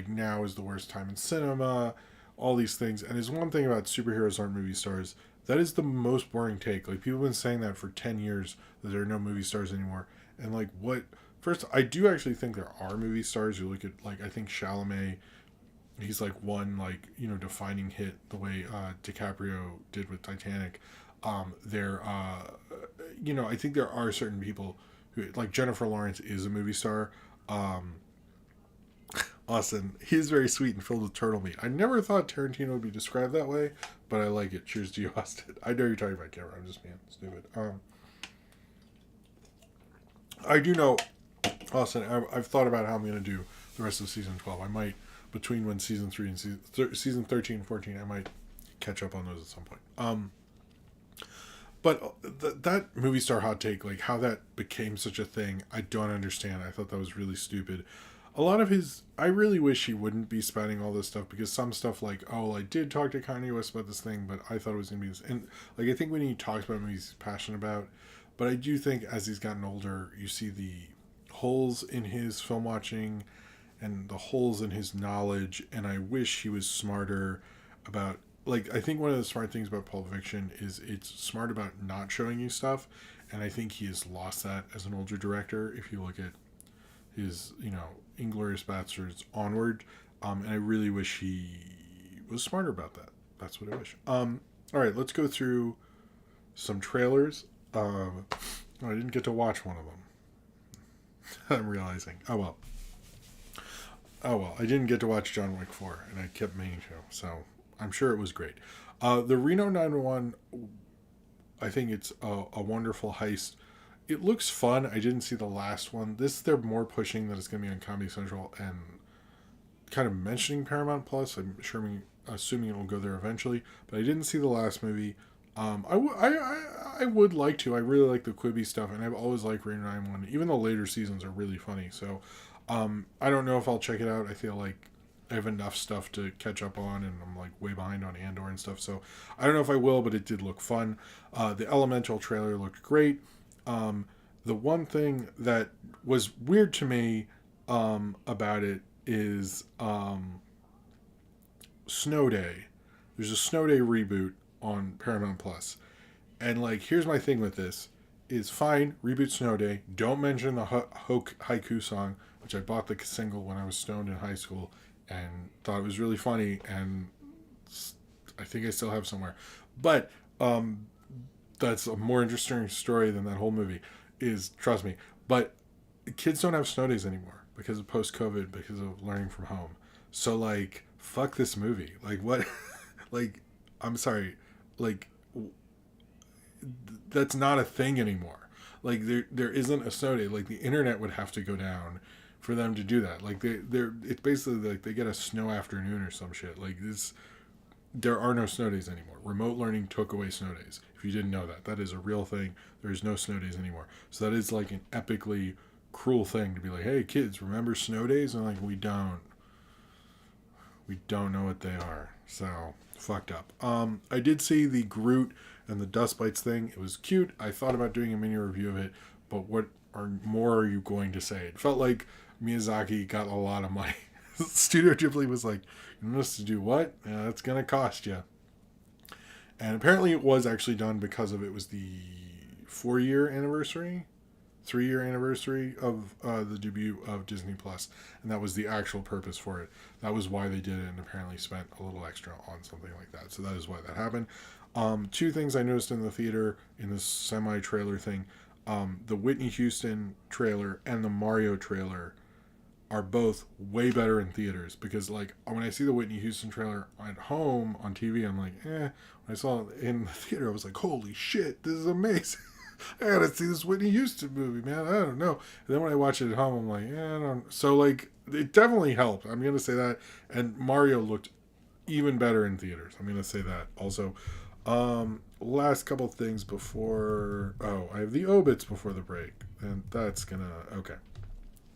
now is the worst time in cinema, all these things. And there's one thing about superheroes aren't movie stars. That is the most boring take. Like, people have been saying that for 10 years, that there are no movie stars anymore. And like, what? First, I do actually think there are movie stars. You look at, like, I think Chalamet, he's like one, like, defining hit the way DiCaprio did with Titanic. I think there are certain people who, like, Jennifer Lawrence is a movie star. Austin, he's very sweet and filled with turtle meat. I never thought Tarantino would be described that way, but I like it. Cheers to you, Austin. I know you're talking about Cameron. I'm just being stupid. I do know, Austin, I've thought about how I'm going to do the rest of season 12. I might, between when season 3 and season 13 and 14, I might catch up on those at some point. But that movie star hot take, like how that became such a thing, I don't understand. I thought that was really stupid. A lot of I really wish he wouldn't be spouting all this stuff, because some stuff like, I did talk to Kanye West about this thing, but I thought it was going to be this. And like, I think when he talks about movies he's passionate about, but I do think as he's gotten older, you see the holes in his film watching and the holes in his knowledge. And I wish he was smarter about, like, I think one of the smart things about Pulp Fiction is it's smart about not showing you stuff. And I think he has lost that as an older director. If you look at his, Inglourious Basterds onward. And I really wish he was smarter about that. That's what I wish. All right, let's go through some trailers. I didn't get to watch one of them. I'm realizing. Oh well, I didn't get to watch John Wick 4, and I kept meaning to, so I'm sure it was great. The Reno 911, I think it's a wonderful heist. It looks fun. I didn't see the last one. They're more pushing that it's going to be on Comedy Central and kind of mentioning Paramount Plus. Assuming it will go there eventually, but I didn't see the last movie. I would like to. I really like the Quibi stuff, and I've always liked Reno 911. Even the later seasons are really funny. So, I don't know if I'll check it out. I feel like I have enough stuff to catch up on, and I'm like way behind on Andor and stuff. So, I don't know if I will, but it did look fun. The Elemental trailer looked great. The one thing that was weird to me about it is Snow Day. There's a Snow Day reboot on Paramount Plus. And like, here's my thing with this is fine, reboot Snow Day. Don't mention the haiku song, which I bought the single when I was stoned in high school and thought it was really funny, and I think I still have somewhere. But that's a more interesting story than that whole movie is, trust me. But kids don't have snow days anymore because of post-COVID, because of learning from home. So like, fuck this movie. Like, what? Like, I'm sorry. Like, that's not a thing anymore. Like, there isn't a snow day. Like, the internet would have to go down for them to do that. Like they're it's basically like they get a snow afternoon or some shit. Like this, there are no snow days anymore. Remote learning took away snow days. If you didn't know that, that is a real thing. There's no snow days anymore. So that is like an epically cruel thing to be like, hey kids, remember snow days? And like, we don't know what they are. So fucked up. I did see the Groot and the Dust Bites thing. It was cute. I thought about doing a mini review of it, but what more are you going to say? It felt like Miyazaki got a lot of money. Studio Ghibli was like, you want us to do what? Yeah, that's gonna cost you. And apparently it was actually done because of it was the 4-year anniversary, 3-year anniversary of the debut of Disney Plus, and that was the actual purpose for it. That was why they did it, and apparently spent a little extra on something like that. So that is why that happened. 2 things I noticed in the theater in this semi-trailer thing: the Whitney Houston trailer and the Mario trailer are both way better in theaters, because like when I see the Whitney Houston trailer at home on TV, I'm like, eh. When I saw it in the theater, I was like, holy shit, this is amazing. I gotta see this Whitney Houston movie, man. I don't know. And then when I watch it at home, I'm like, yeah, I don't. So like, it definitely helped. I'm gonna say that. And Mario looked even better in theaters. I'm gonna say that also. Last couple things before. Oh, I have the Obits before the break, and that's gonna okay.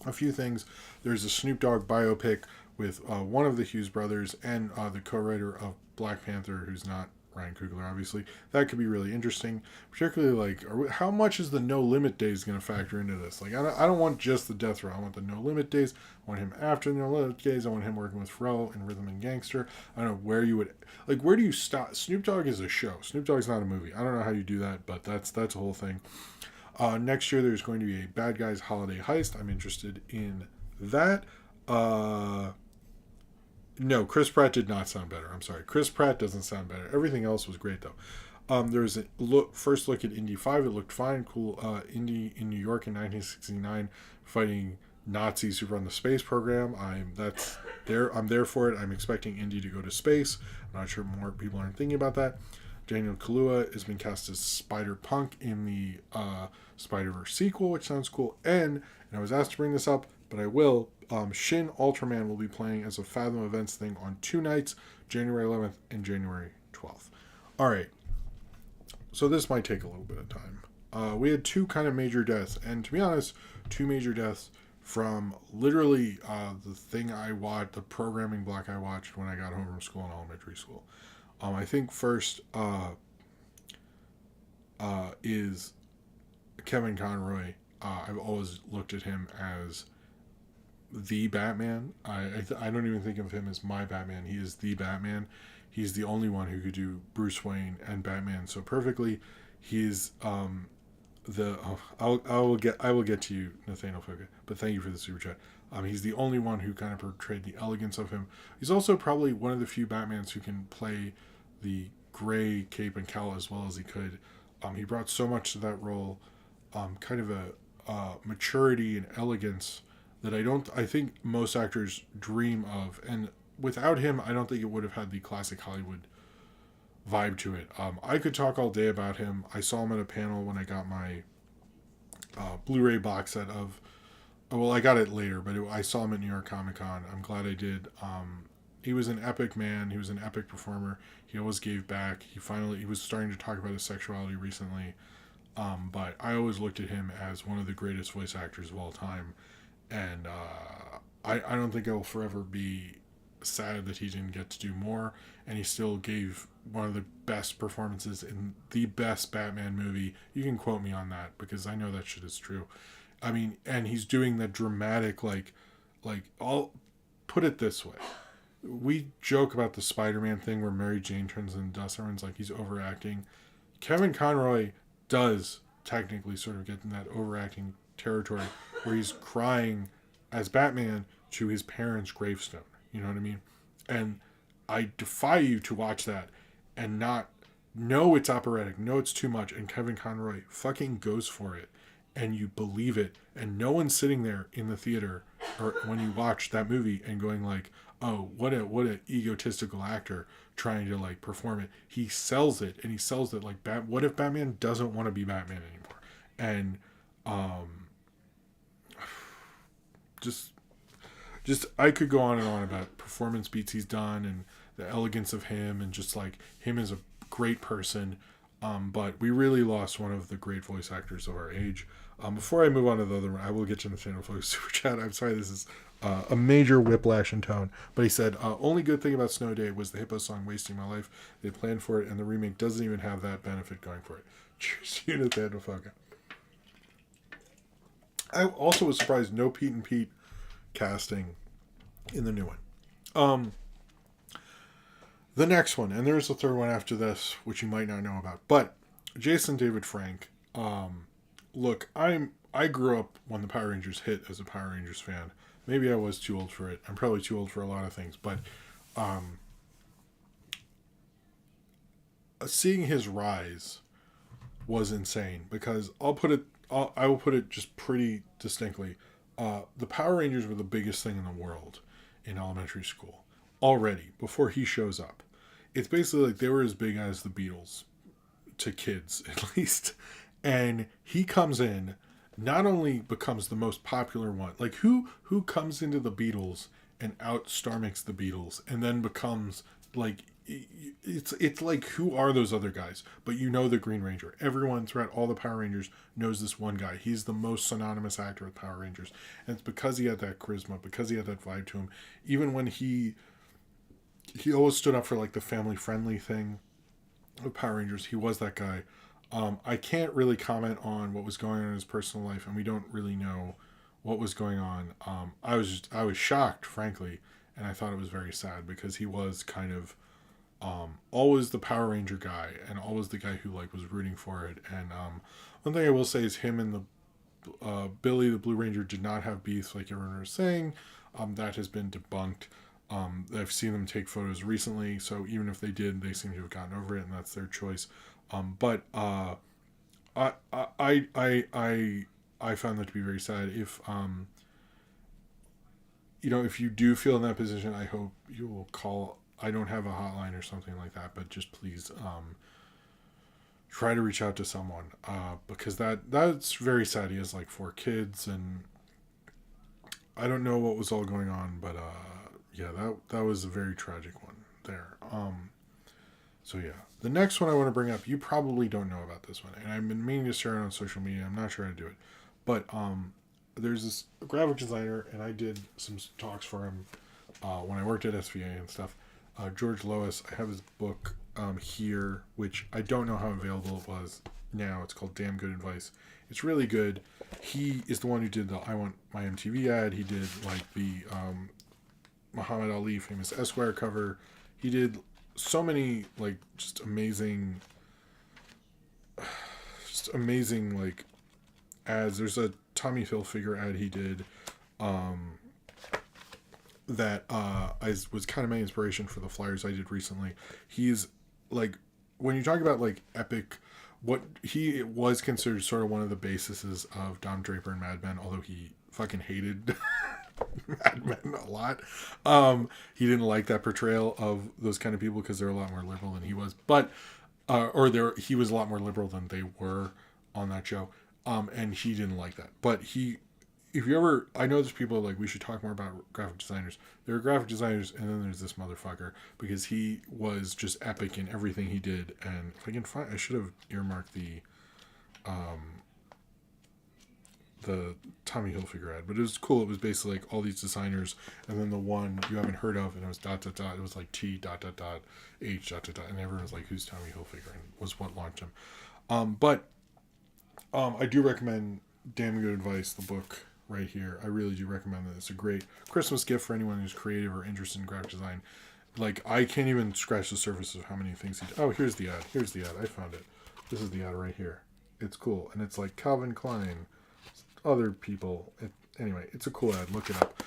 A few things. There's a Snoop Dogg biopic with one of the Hughes brothers and the co-writer of Black Panther, who's not Ryan Coogler, obviously. That could be really interesting. Particularly, like, how much is the No Limit Days going to factor into this? Like, I don't want just the death row. I want the No Limit Days. I want him after the No Limit Days. I want him working with Pharrell in Rhythm and Gangster. I don't know where you would... Like, where do you stop? Snoop Dogg is a show. Snoop Dogg's not a movie. I don't know how you do that, but that's a whole thing. Next year, there's going to be a Bad Guys Holiday Heist. I'm interested in that. No, Chris Pratt did not sound better. I'm sorry. Chris Pratt doesn't sound better. Everything else was great, though. There was a first look at Indy 5. It looked fine. Cool. Indy in New York in 1969 fighting Nazis who run the space program. I'm there for it. I'm expecting Indy to go to space. I'm not sure more people aren't thinking about that. Daniel Kaluuya has been cast as Spider-Punk in the Spider-Verse sequel, which sounds cool. And I was asked to bring this up, but I will. Shin Ultraman will be playing as a Fathom Events thing on 2 nights, January 11th and January 12th. All right. So this might take a little bit of time. We had 2 kind of major deaths, and to be honest, 2 major deaths from literally the thing I watched, the programming block I watched when I got home from school in elementary school. I think first is Kevin Conroy. I've always looked at him as the Batman. I don't even think of him as my Batman. He is the Batman. He's the only one who could do Bruce Wayne and Batman so perfectly. He's I will get to you, Nathaniel Foka, but thank you for the super chat. He's the only one who kind of portrayed the elegance of him. He's also probably one of the few Batmans who can play the gray cape and cowl as well as he could. He brought so much to that role, kind of a maturity and elegance that I think most actors dream of. And without him, I don't think it would have had the classic Hollywood vibe to it. I could talk all day about him. I saw him at a panel when I got my Blu-ray box set of... Well, I got it later, but I saw him at New York Comic Con. I'm glad I did. He was an epic man. He was an epic performer. He always gave back. He was starting to talk about his sexuality recently. But I always looked at him as one of the greatest voice actors of all time. And I don't think I will forever be sad that he didn't get to do more. And he still gave one of the best performances in the best Batman movie. You can quote me on that, because I know that shit is true. I mean, and he's doing the dramatic, like I'll put it this way. We joke about the Spider-Man thing where Mary Jane turns into dust. Everyone's like, he's overacting. Kevin Conroy does technically sort of get in that overacting territory where he's crying as Batman to his parents' gravestone. You know what I mean? And I defy you to watch that and not know it's operatic, know it's too much, and Kevin Conroy fucking goes for it. And you believe it, and no one's sitting there in the theater or when you watch that movie and going like, oh, what a egotistical actor trying to like perform it. He sells it, and he sells it like what if Batman doesn't want to be Batman anymore? And just just I could go on and on about performance beats he's done and the elegance of him and just like him as a great person. But we really lost one of the great voice actors of our age. Before I move on to the other one, I will get you the Nathaniel Focus Super Chat. I'm sorry, this is a major whiplash in tone. But he said, only good thing about Snow Day was the Hippo song Wasting My Life. They planned for it, and the remake doesn't even have that benefit going for it. Cheers to you, Nathaniel Focus. I also was surprised no Pete and Pete casting in the new one. The next one, and there's a third one after this, which you might not know about. But Jason David Frank, look, I grew up when the Power Rangers hit as a Power Rangers fan. Maybe I was too old for it. I'm probably too old for a lot of things, but seeing his rise was insane because I will put it just pretty distinctly. The Power Rangers were the biggest thing in the world in elementary school already before he shows up. It's basically like they were as big as the Beatles to kids, at least. And he comes in, not only becomes the most popular one, like who comes into the Beatles and out Star Makes the Beatles and then becomes like, it's like, who are those other guys? But you know the Green Ranger. Everyone throughout all the Power Rangers knows this one guy. He's the most synonymous actor with Power Rangers. And it's because he had that charisma, because he had that vibe to him. Even when he always stood up for like the family friendly thing with Power Rangers. He was that guy. I can't really comment on what was going on in his personal life, and we don't really know what was going on. I was shocked, frankly, and I thought it was very sad because he was kind of always the Power Ranger guy and always the guy who like was rooting for it. And one thing I will say is him and the Billy the Blue Ranger did not have beef like everyone was saying. That has been debunked. I've seen them take photos recently, so even if they did, they seem to have gotten over it, and that's their choice. But I found that to be very sad. If if you do feel in that position, I hope you will call. I don't have a hotline or something like that, but just please try to reach out to someone because that's very sad. He has like 4 kids, and I don't know what was all going on, but yeah, that was a very tragic one there. So yeah, the next one I want to bring up, you probably don't know about this one, and I've been meaning to share it on social media. I'm not sure how to do it, but there's this graphic designer, and I did some talks for him when I worked at SVA and stuff. George Lois, I have his book here, which I don't know how available it was now. It's called Damn Good Advice. It's really good. He is the one who did the I Want My MTV ad. He did like the Muhammad Ali famous Esquire cover. He did so many like just amazing like ads. There's a Tommy Hilfiger ad he did that was kind of my inspiration for the flyers I did recently. He's like, when you talk about like epic, what he was considered sort of one of the bases of Dom Draper and Mad Men, although he fucking hated Mad Men a lot. He didn't like that portrayal of those kind of people because they're a lot more liberal than he was, but he was a lot more liberal than they were on that show, and he didn't like that. But I know there's people like, we should talk more about graphic designers. There are graphic designers, and then there's this motherfucker, because he was just epic in everything he did. And if I can find, I should have earmarked the Tommy Hilfiger ad, but it was cool. It was basically like all these designers, and then the one you haven't heard of, and it was ... It was like T ... H ... and everyone was like, "Who's Tommy Hilfiger?" and was what launched him. But I do recommend Damn Good Advice, the book right here. I really do recommend that. It's a great Christmas gift for anyone who's creative or interested in graphic design. Like, I can't even scratch the surface of how many things he did. Oh, here's the ad. I found it. This is the ad right here. It's cool, and it's like Calvin Klein, other people. Anyway, it's a cool ad. Look it up.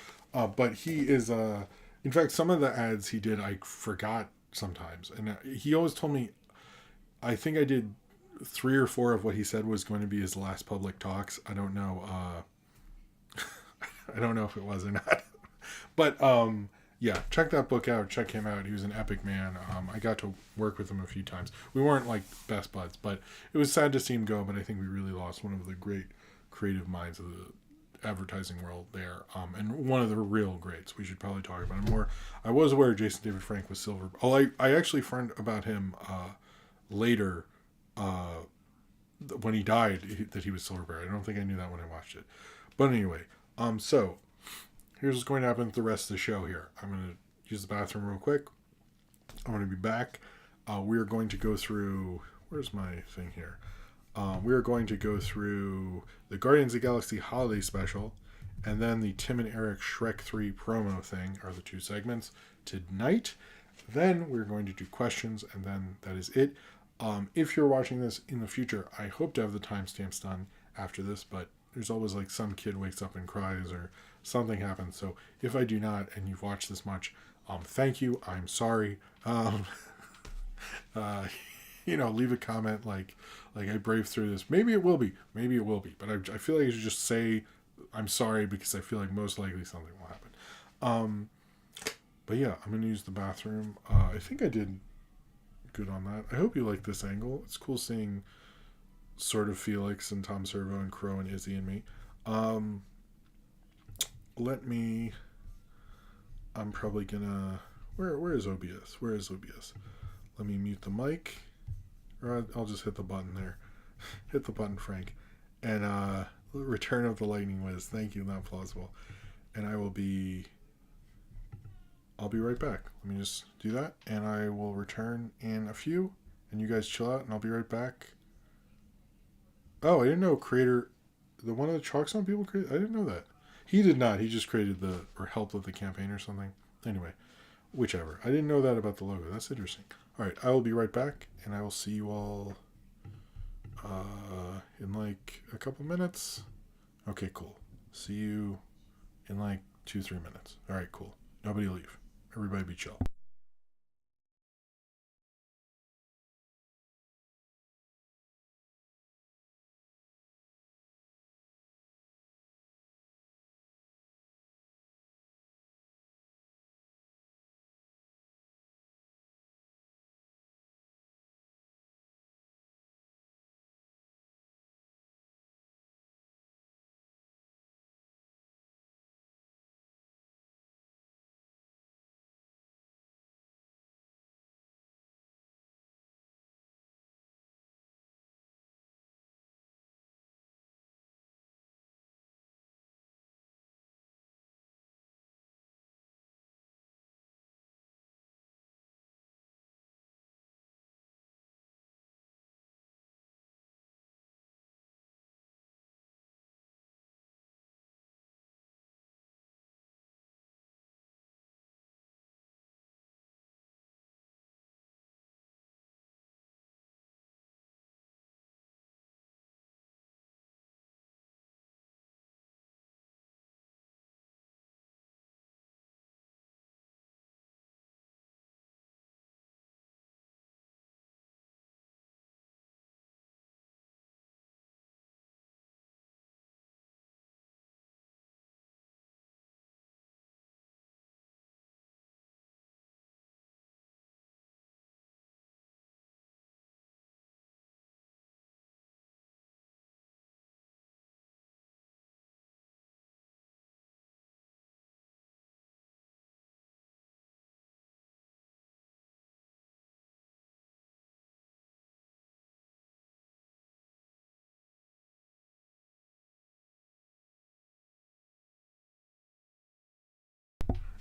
But he is, in fact, some of the ads he did, I forgot sometimes. And he always told me, I think I did 3 or 4 of what he said was going to be his last public talks. I don't know. I don't know if it was or not. But, yeah, check that book out. Check him out. He was an epic man. I got to work with him a few times. We weren't like best buds, but it was sad to see him go. But I think we really lost one of the great creative minds of advertising world there, and one of the real greats. We should probably talk about him more. I was aware Jason David Frank was silver. Oh, I actually learned about him later, when he died, that he was silver bear. I don't think I knew that when I watched it. But anyway, so here's what's going to happen with the rest of the show here. I'm going to use the bathroom real quick. I'm going to be back. We are going to go through... Where's my thing here? We are going to go through the Guardians of the Galaxy Holiday Special, and then the Tim and Eric Shrek 3 promo thing are the two segments tonight. Then we're going to do questions, and then that is it. If you're watching this in the future, I hope to have the timestamps done after this, but there's always like some kid wakes up and cries or something happens. So if I do not, and you've watched this much, thank you. I'm sorry. Leave a comment like I braved through this. Maybe it will be, but I feel like I should just say I'm sorry, because I feel like most likely something will happen. But yeah, I'm going to use the bathroom. I think I did good on that. I hope you like this angle. It's cool seeing sort of Felix and Tom Servo and Crow and Izzy and me. I'm probably gonna... Where is OBS? Let me mute the mic. Or I'll just hit the button there. Hit the button, Frank. And Return of the Lightning Whiz. Thank you, not plausible. And I'll be right back. Let me just do that, and I will return in a few, and you guys chill out, and I'll be right back. Oh, I didn't know the one of the Chalk Zone people created. I didn't know that. He did not. He just created or helped with the campaign or something. Anyway, whichever. I didn't know that about the logo. That's interesting. All right, I will be right back, and I will see you all in like a couple minutes. Okay, cool. See you in like 2-3 minutes. All right, cool. Nobody leave. Everybody be chill.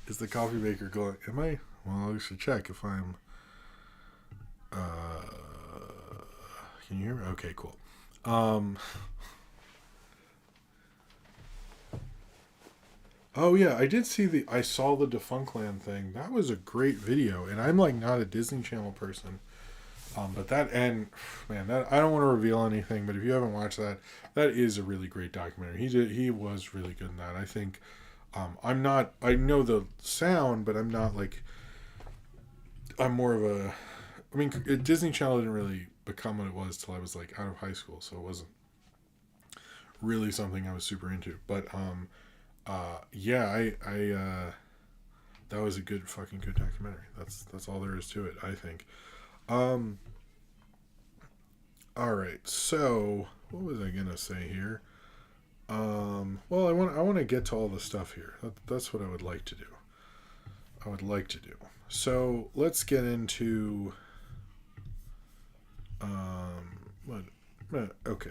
Is the coffee maker going? Am I? Well, I should check if I'm. Can you hear me? Okay, cool. Oh yeah, I did see I saw the Defunctland thing. That was a great video, and I'm like not a Disney Channel person. But that, and man, that I don't want to reveal anything, but if you haven't watched that, that is a really great documentary. He was really good in that. I think I'm not. I know the sound, but I'm not like. I'm more of a. I mean, Disney Channel didn't really become what it was till I was like out of high school, so it wasn't really something I was super into. But yeah, I that was a fucking good documentary. That's all there is to it, I think. All right, so what was I gonna say here? Well, I want to get to all the stuff here. That's what I would like to do. I would like to do. So let's get into what? Okay,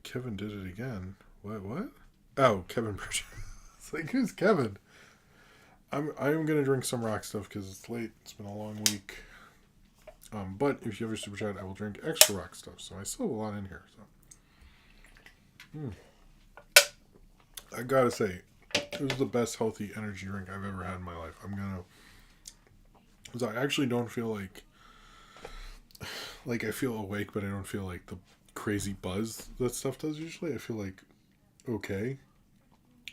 Kevin did it again. What? What? Oh, Kevin Burch. It's like, who's Kevin? I'm gonna drink some rock stuff because it's late. It's been a long week. But if you ever super chat, I will drink extra rock stuff. So I still have a lot in here. So I gotta say, it was the best healthy energy drink I've ever had in my life. Because I actually don't feel like I feel awake, but I don't feel like the crazy buzz that stuff does usually. I feel like okay.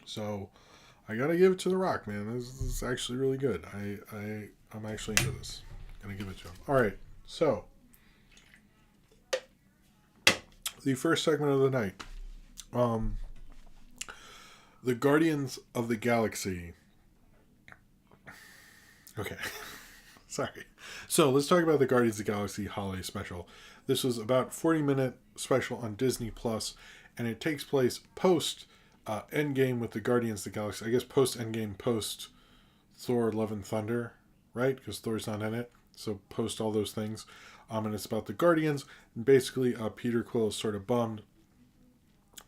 So I gotta give it to The Rock, man. This is actually really good. I'm actually into this. Gonna give it to him. All right. So the first segment of the night, the Guardians of the Galaxy. Okay. Sorry. So let's talk about the Guardians of the Galaxy holiday special. This was about 40-minute special on Disney Plus, and it takes place post Endgame with the Guardians of the Galaxy. I guess post Endgame, post Thor: Love and Thunder, right? Because Thor's not in it. So post all those things. And it's about the Guardians. And basically, Peter Quill is sort of bummed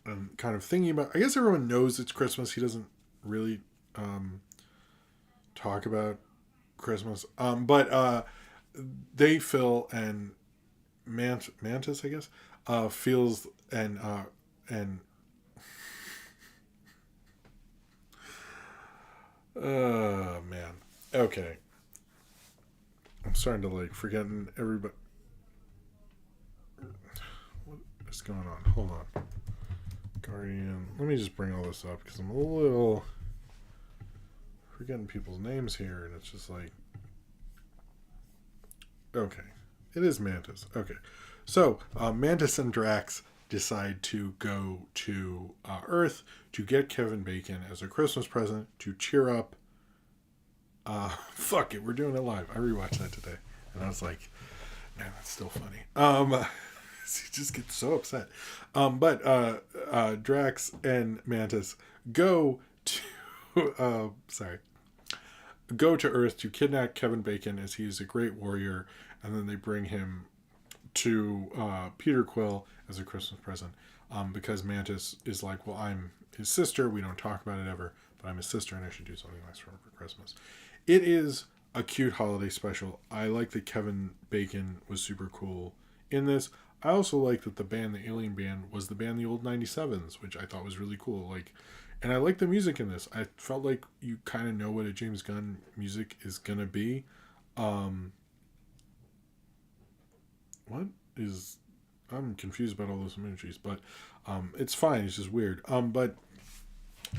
and kind of thinking about. I guess everyone knows it's Christmas. He doesn't really talk about Christmas. But they, Phil and Mantis, I guess, feels and man. Okay. I'm starting to like forgetting everybody. What is going on? Hold on. Guardian. Let me just bring all this up because I'm a little forgetting people's names here, and it's just like. Okay. It is Mantis. Okay. So, Mantis and Drax decide to go to Earth to get Kevin Bacon as a Christmas present to cheer up. Fuck it, we're doing it live. I rewatched that today, and I was like, man, that's still funny. He just gets so upset. But Drax and Mantis go to go to Earth to kidnap Kevin Bacon as he is a great warrior, and then they bring him to Peter Quill as a Christmas present. Because Mantis is like, well, I'm his sister. We don't talk about it ever, but I'm his sister, and I should do something nice for her for Christmas. It is a cute holiday special. I like that Kevin Bacon was super cool in this. I also like that the band, the Alien Band, was the band the Old 97s, which I thought was really cool. Like, and I like the music in this. I felt like you kind of know what a James Gunn music is gonna be. What is? I'm confused about all those emojis, but it's fine. It's just weird. But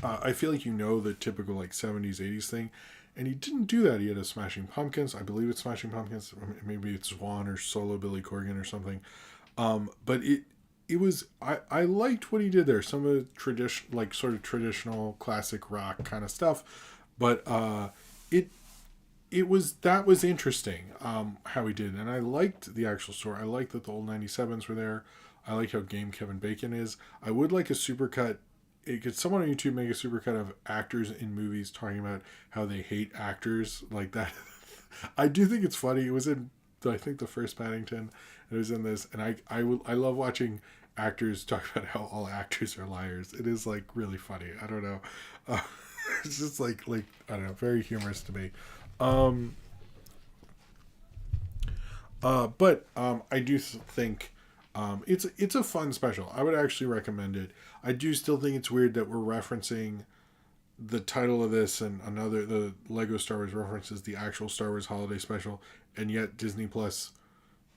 I feel like you know the typical like 70s, 80s thing. And he didn't do that. He had a Smashing Pumpkins. I believe it's Smashing Pumpkins. Maybe it's Swan or Solo Billy Corgan or something. But it was I liked what he did there. Some of the sort of traditional classic rock kind of stuff. But that was interesting how he did. And I liked the actual story. I liked that the old 97s were there. I like how game Kevin Bacon is. I would like a supercut. Could someone on YouTube make a supercut of actors in movies talking about how they hate actors like that? I do think it's funny. It was in, I think, the first Paddington. It was in this, and I love watching actors talk about how all actors are liars. It is like really funny. I don't know. It's just like I don't know, very humorous to me. But I do think. It's a fun special. I would actually recommend it. I do still think it's weird that we're referencing the title of this and the Lego Star Wars references the actual Star Wars holiday special, and yet Disney Plus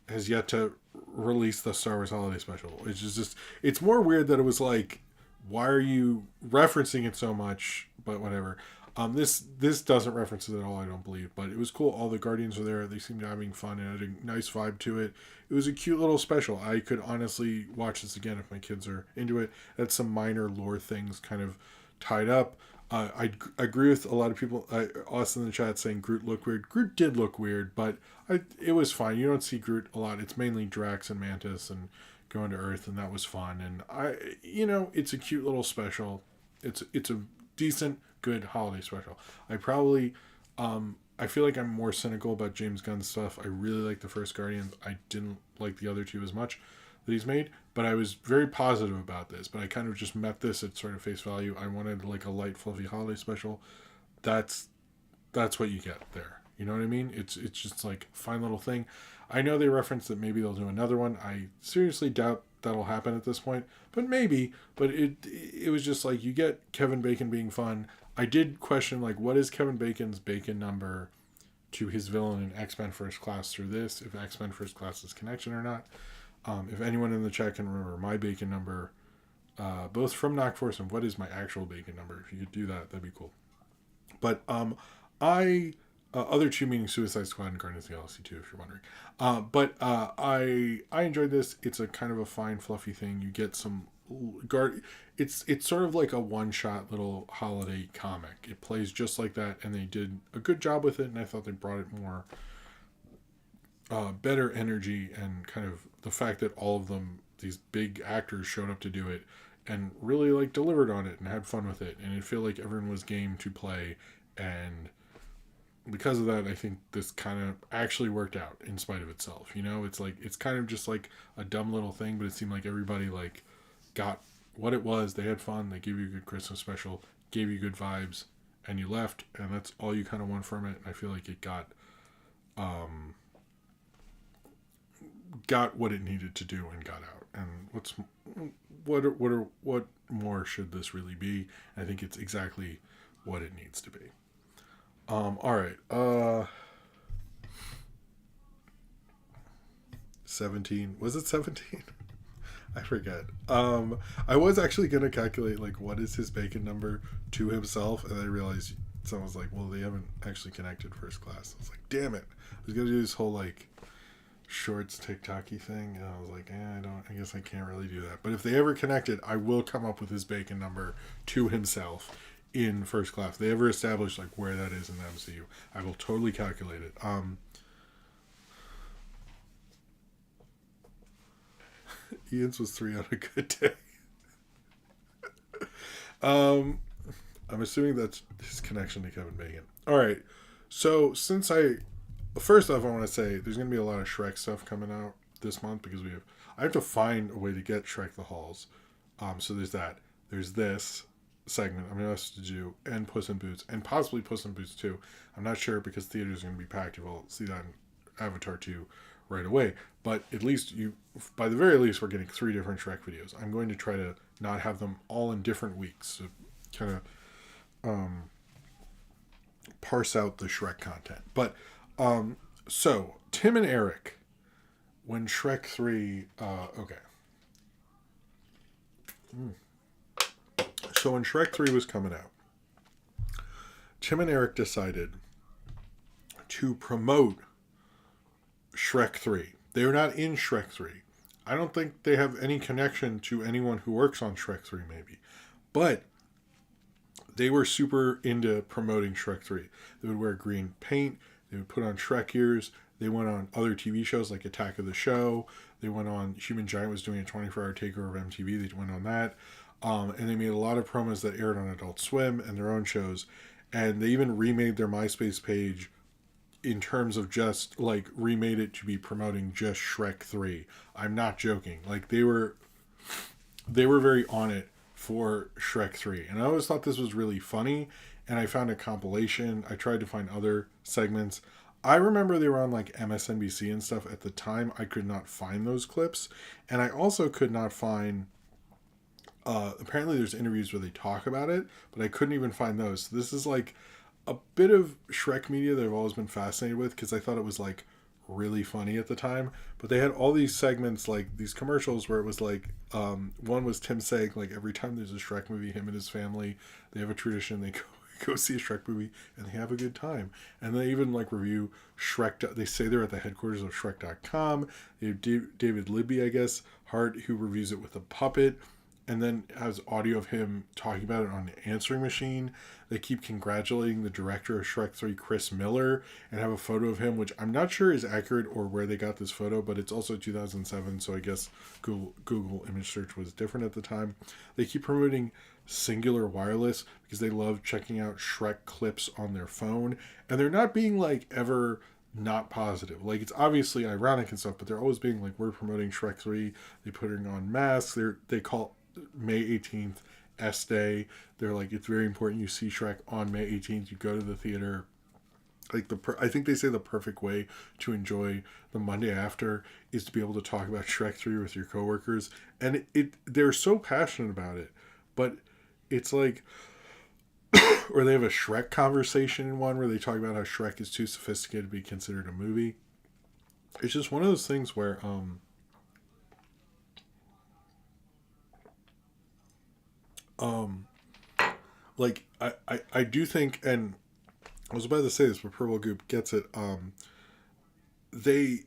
has yet to release the Star Wars holiday special. It's just it's more weird that it was like, why are you referencing it so much? But whatever. This doesn't reference it at all, I don't believe, but it was cool. All the Guardians were there. They seemed to be having fun and had a nice vibe to it. It was a cute little special. I could honestly watch this again if my kids are into it. That's some minor lore things kind of tied up. I agree with a lot of people. Austin in the chat saying Groot looked weird. Groot did look weird, but it was fine. You don't see Groot a lot. It's mainly Drax and Mantis and going to Earth, and that was fun. And it's a cute little special. It's a decent, good holiday special. I feel like I'm more cynical about James Gunn's stuff. I really like the first Guardians. I didn't like the other two as much that he's made, but I was very positive about this. But I kind of just met this at sort of face value. I wanted like a light, fluffy holiday special. That's what you get there. You know what I mean? It's just like a fine little thing. I know they referenced that maybe they'll do another one. I seriously doubt that'll happen at this point, but maybe. But it was just like you get Kevin Bacon being fun. I did question like what is Kevin Bacon's Bacon number to his villain in X-Men First Class through this, if X-Men First Class is connection or not. If anyone in the chat can remember my Bacon number, both from Knockforce and what is my actual Bacon number, if you could do that, that'd be cool. But other two meaning Suicide Squad and Guardians of the Galaxy 2, if you're wondering. I enjoyed this. It's a kind of a fine, fluffy thing. You get some It's sort of like a one-shot little holiday comic. It plays just like that, and they did a good job with it. And I thought they brought it more better energy, and kind of the fact that all of them, these big actors, showed up to do it and really like delivered on it and had fun with it. And it felt like everyone was game to play, and because of that, I think this kind of actually worked out in spite of itself. It's like it's kind of just like a dumb little thing, but it seemed like everybody like got what it was. They had fun. They gave you a good Christmas special, gave you good vibes, and you left, and that's all you kind of want from it. And I feel like it got what it needed to do and got out. And what more should this really be? I think it's exactly what it needs to be. All right. 17. Was it 17? I forget. I was actually going to calculate, like, what is his Bacon number to himself, and I realized someone was like, well, they haven't actually connected First Class. I was like, damn it. I was going to do this whole, like, shorts TikTok-y thing, and I was like, I guess I can't really do that. But if they ever connected, I will come up with his Bacon number to himself in First Class. If they ever establish, like, where that is in the MCU, I will totally calculate it. Ian's was 3 on a good day. I'm assuming that's his connection to Kevin Bacon. All right. So first off, I want to say there's going to be a lot of Shrek stuff coming out this month because I have to find a way to get Shrek the Halls. So there's that. There's this segment I'm going to ask to do, and Puss in Boots, and possibly Puss in Boots 2. I'm not sure because theaters are going to be packed. You will see that in Avatar 2 right away. But at least by the very least, we're getting 3 different Shrek videos. I'm going to try to not have them all in different weeks to kind of parse out the Shrek content. But so Tim and Eric, when Shrek 3, okay. So when Shrek 3 was coming out, Tim and Eric decided to promote Shrek 3. They are not in Shrek 3. I don't think they have any connection to anyone who works on Shrek 3, maybe. But they were super into promoting Shrek 3. They would wear green paint. They would put on Shrek ears. They went on other TV shows like Attack of the Show. They went on, Human Giant was doing a 24-hour takeover of MTV. They went on that. And they made a lot of promos that aired on Adult Swim and their own shows. And they even remade their MySpace page in terms of just, like, remade it to be promoting just Shrek 3. I'm not joking. Like, they were very on it for Shrek 3. And I always thought this was really funny. And I found a compilation. I tried to find other segments. I remember they were on, like, MSNBC and stuff at the time. I could not find those clips. And I also could not find... apparently there's interviews where they talk about it, but I couldn't even find those. So this is, like, a bit of Shrek media that I've always been fascinated with because I thought it was, like, really funny at the time. But they had all these segments, like, these commercials where it was, like, one was Tim saying, like, every time there's a Shrek movie, him and his family, they have a tradition, they go see a Shrek movie and they have a good time. And they even, like, review Shrek. They say they're at the headquarters of Shrek.com. They have David Libby, I guess, Hart, who reviews it with a puppet. and then has audio of him talking about it on the answering machine. They keep congratulating the director of Shrek 3, Chris Miller, and have a photo of him, which I'm not sure is accurate or where they got this photo, but it's also 2007, so I guess Google image search was different at the time. They keep promoting Singular Wireless because they love checking out Shrek clips on their phone, and they're not being like ever not positive. Like, it's obviously ironic and stuff, but they're always being like, we're promoting Shrek 3. They putting on masks. They call May 18th S Day. They're like, it's very important you see Shrek on May 18th. You go to the theater. Like, I think they say the perfect way to enjoy the Monday after is to be able to talk about Shrek 3 with your coworkers. And they're so passionate about it. But it's like, or they have a Shrek conversation in one where they talk about how Shrek is too sophisticated to be considered a movie. It's just one of those things where like I do think, and I was about to say this, but Purple Goop gets it. They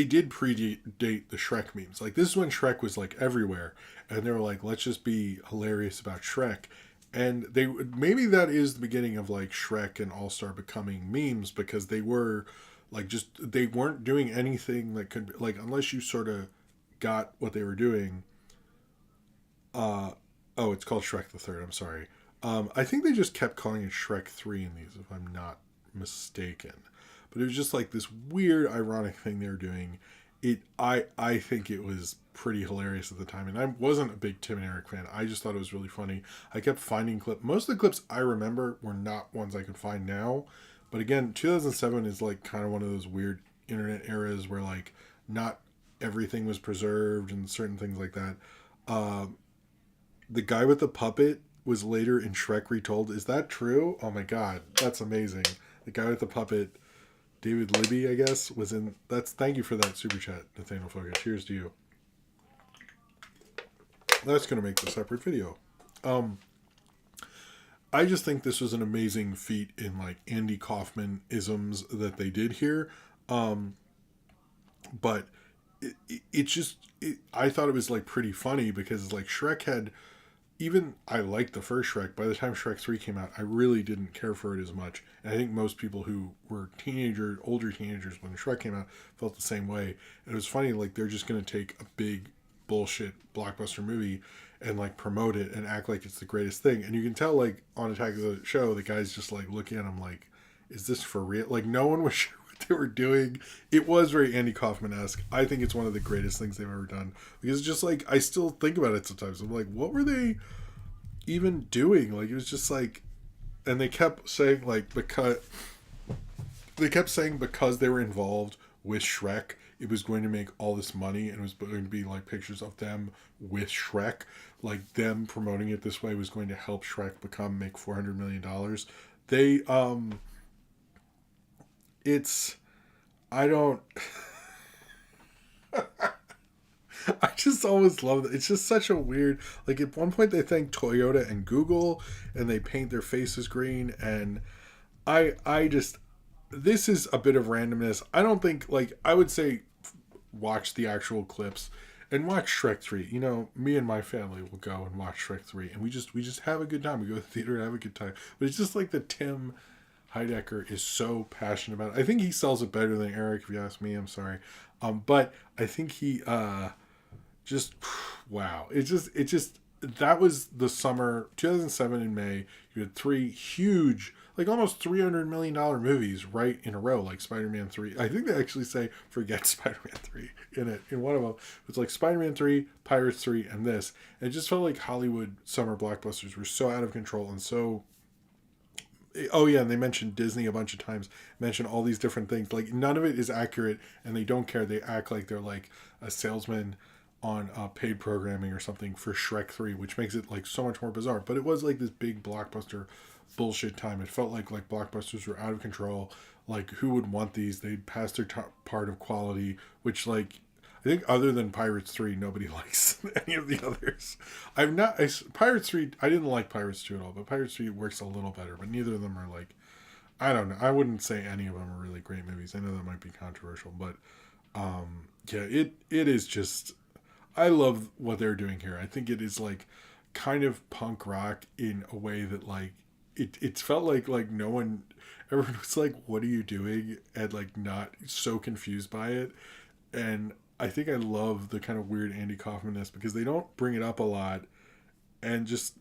did predate the Shrek memes. Like, this is when Shrek was like everywhere, and they were like, let's just be hilarious about Shrek. And maybe that is the beginning of like Shrek and All Star becoming memes, because they were like, they weren't doing anything that could, like, unless you sort of got what they were doing. Oh, it's called Shrek the Third. I'm sorry. I think they just kept calling it Shrek 3 in these, if I'm not mistaken. But it was just like this weird, ironic thing they were doing. I think it was pretty hilarious at the time, and I wasn't a big Tim and Eric fan. I just thought it was really funny. I kept finding clips. Most of the clips I remember were not ones I could find now. But again, 2007 is like kind of one of those weird internet eras where like not everything was preserved and certain things like that. The guy with the puppet was later in Shrek Retold. Is that true? Oh my god, that's amazing. The guy with the puppet, David Libby, I guess, was in. Thank you for that super chat, Nathaniel Foga. Cheers to you. That's gonna make a separate video. I just think this was an amazing feat in like Andy Kaufman isms that they did here. But I thought it was like pretty funny because like Shrek had, even I liked the first Shrek. By the time Shrek 3 came out, I really didn't care for it as much. And I think most people who were older teenagers when Shrek came out felt the same way. And it was funny, like, they're just going to take a big bullshit blockbuster movie and like promote it and act like it's the greatest thing. And you can tell, like, on Attack of the Show, the guy's just like looking at him like, is this for real? Like, no one was sure what they were doing. It was very Andy Kaufman-esque. I think it's one of the greatest things they've ever done, because it's just like, I still think about it sometimes. I'm like, what were they even doing? Like, it was just like, and they kept saying like, because they were involved with Shrek, it was going to make all this money, and it was going to be like pictures of them with Shrek. Like, them promoting it this way was going to help Shrek make $400 million. They it's, I don't I just always love it. It's just such a weird, like, at one point they thank Toyota and Google and they paint their faces green, and I just, this is a bit of randomness. I don't think, like, I would say watch the actual clips and watch Shrek 3. You know, me and my family will go and watch Shrek 3, and we just have a good time. We go to the theater and have a good time. But it's just like the Tim Heidecker is so passionate about it. I think he sells it better than Eric, if you ask me. I'm sorry. But I think he just, wow. It just, that was the summer, 2007 in May. You had three huge, like almost $300 million movies right in a row, like Spider-Man 3. I think they actually say, forget Spider-Man 3 in it. In one of them, it's like Spider-Man 3, Pirates 3, and this. And it just felt like Hollywood summer blockbusters were so out of control and so, oh yeah, and they mentioned Disney a bunch of times, mentioned all these different things. Like, none of it is accurate, and they don't care. They act like they're like a salesman on paid programming or something for Shrek 3, which makes it like so much more bizarre. But it was like this big blockbuster bullshit time. It felt like blockbusters were out of control. Like, who would want these? They passed their part of quality, which, like, I think other than Pirates 3, nobody likes any of the others. Pirates 3, I didn't like Pirates 2 at all, but Pirates 3 works a little better, but neither of them are like, I don't know. I wouldn't say any of them are really great movies. I know that might be controversial, but yeah, it is just, I love what they're doing here. I think it is like kind of punk rock in a way that like it felt like no one, everyone was like, what are you doing, and like not so confused by it. And I think I love the kind of weird Andy Kaufman-ness because they don't bring it up a lot, and just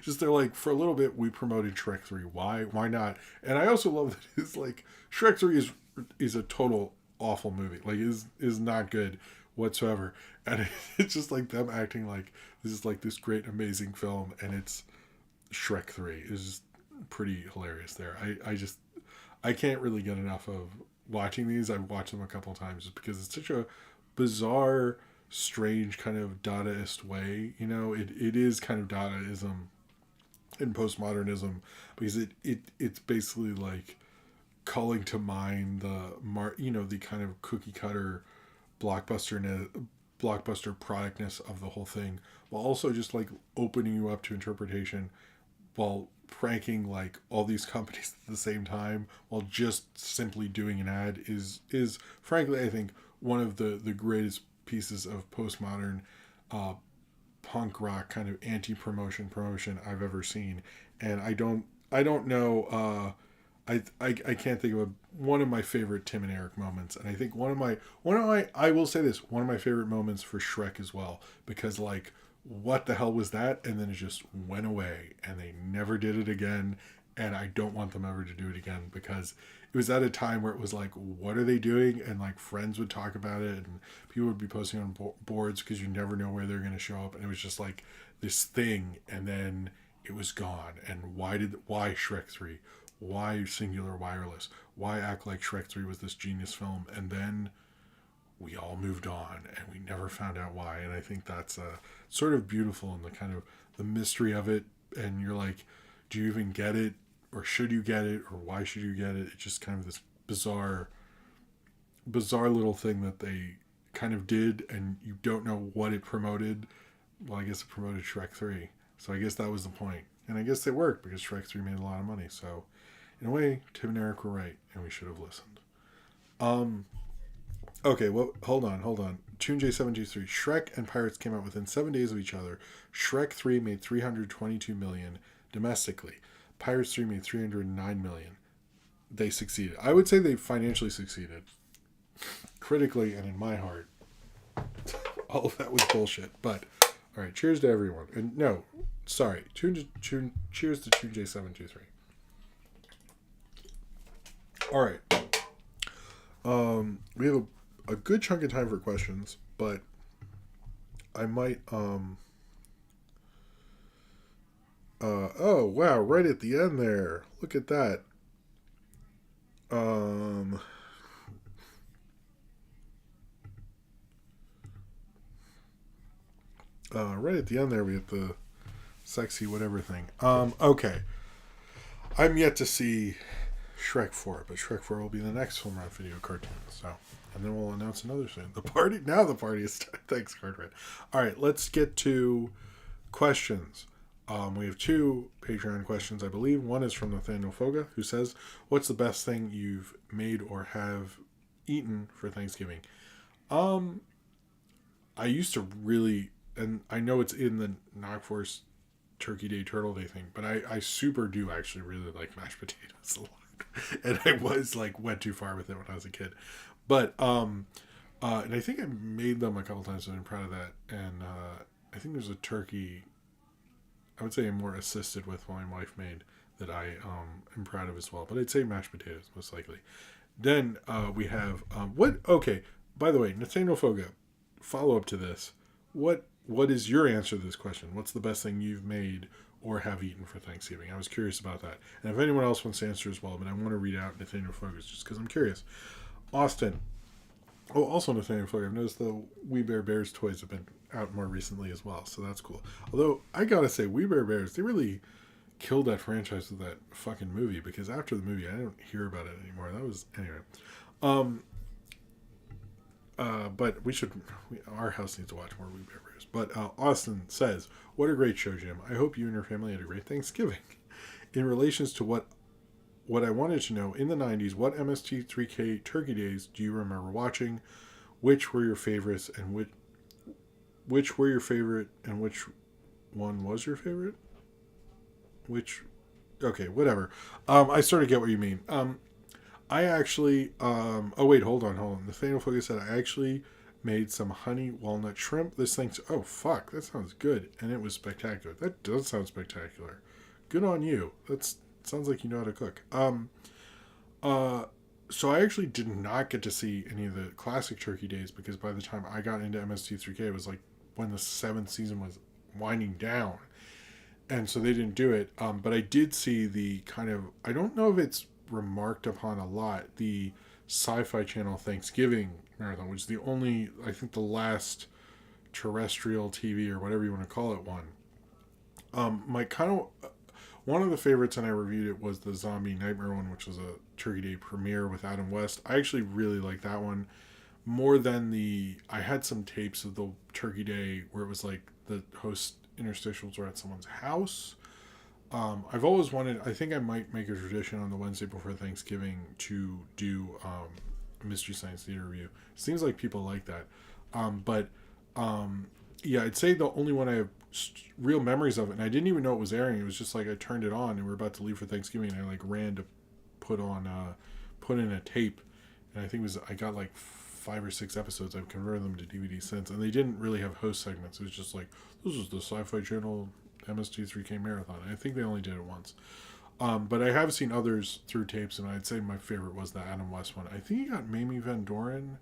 just they're like, for a little bit we promoted Shrek 3. Why not? And I also love that it's like Shrek 3 is a total awful movie. Like is not good whatsoever. And it's just like them acting like this is like this great amazing film, and it's Shrek 3 is just pretty hilarious there. I can't really get enough of watching these. I've watched them a couple of times just because it's such a bizarre, strange kind of Dadaist way. You know, it is kind of Dadaism and postmodernism because it's basically like calling to mind the kind of cookie cutter blockbuster productness of the whole thing, while also just like opening you up to interpretation, while pranking like all these companies at the same time, while just simply doing an ad is frankly, I think, one of the greatest pieces of postmodern punk rock kind of promotion I've ever seen. And I don't know, I can't think of one of my favorite Tim and Eric moments, and I think one of my I will say this, one of my favorite moments for Shrek as well, because like, what the hell was that? And then it just went away, and they never did it again, and I don't want them ever to do it again, because it was at a time where it was like, what are they doing? And like friends would talk about it, and people would be posting on boards because you never know where they're going to show up, and it was just like this thing, and then it was gone. And why Shrek 3? Why singular wireless? Why act like Shrek 3 was this genius film? And then we all moved on, and we never found out why. And I think that's sort of beautiful in the kind of the mystery of it. And you're like, do you even get it? Or should you get it? Or why should you get it? It's just kind of this bizarre little thing that they kind of did, and you don't know what it promoted. Well, I guess it promoted Shrek 3. So I guess that was the point. And I guess it worked because Shrek 3 made a lot of money. So in a way, Tim and Eric were right, and we should have listened. Okay, well, hold on. Tune J723. Shrek and Pirates came out within 7 days of each other. Shrek 3 made $322 million domestically. Pirates 3 made $309 million. They succeeded. I would say they financially succeeded. Critically, and in my heart, all of that was bullshit. But, all right, cheers to everyone. And no, sorry, cheers to Tune J723. All right. We have a good chunk of time for questions, but I might oh wow, right at the end there. Look at that. Right at the end there we have the sexy whatever thing. Okay. I'm yet to see Shrek 4, but Shrek 4 will be the next Film Round Video cartoon. So, and then we'll announce another soon. The party is started. Thanks, Cartwright. All right, let's get to questions. We have two Patreon questions, I believe. One is from Nathaniel Foga, who says, "What's the best thing you've made or have eaten for Thanksgiving?" I used to really, and I know it's in the Knockforce Turkey Day, Turtle Day thing, but I super do actually really like mashed potatoes a lot. And I was like, went too far with it when I was a kid. But, and I think I made them a couple times, and I'm proud of that. And I think there's a turkey, I would say I'm more assisted with, what my wife made, that I am proud of as well. But I'd say mashed potatoes, most likely. Then we have, okay, by the way, Nathaniel Foga, follow up to this. What is your answer to this question? What's the best thing you've made or have eaten for Thanksgiving? I was curious about that. And if anyone else wants to answer as well, but I want to read out Nathaniel Foga's just because I'm curious. Austin. Oh, also Nathaniel Foga. I've noticed the We Bare Bears toys have been out more recently as well, so that's cool. Although, I gotta say, We Bare Bears, they really killed that franchise with that fucking movie, because after the movie, I don't hear about it anymore. That was, anyway. But our house needs to watch more We Bare Bears. But Austin says, "What a great show, Jim. I hope you and your family had a great Thanksgiving. In relations to what I wanted to know, in the 90s, what MST3K Turkey Days do you remember watching? Which were your favorites, and which were your favorite and which one was your favorite? Which, okay, whatever. I sort of get what you mean. I actually, oh wait, hold on. Nathaniel Focus said I actually made some honey walnut shrimp. This thing's, oh fuck, that sounds good. And it was spectacular. That does sound spectacular. Good on you. That sounds like you know how to cook. Uh, so I actually did not get to see any of the classic Turkey days because by the time I got into MST3K, it was like when the seventh season was winding down. And so they didn't do it. But I did see the kind of, I don't know if it's remarked upon a lot, the Sci-Fi Channel Thanksgiving marathon, which is the only, I think the last terrestrial TV or whatever you want to call it one. My kind of, one of the favorites, and I reviewed it, was the Zombie Nightmare one, which was a Turkey Day premiere with Adam West. I actually really like that one more than I had some tapes of the Turkey Day where it was like the host interstitials were at someone's house. I've always wanted, I think I might make a tradition on the Wednesday before Thanksgiving to do a Mystery Science Theater review. Seems like people like that. But yeah, I'd say the only one I have real memories of it, and I didn't even know it was airing. It was just like I turned it on and we were about to leave for Thanksgiving and I like ran to put in a tape, and I think it was, I got like 5 or 6 episodes. I've converted them to DVD since, and they didn't really have host segments. It was just like, this is the Sci-Fi Channel MST3K marathon. I think they only did it once. But I have seen others through tapes, and I'd say my favorite was the Adam West one. I think he got Mamie Van Doren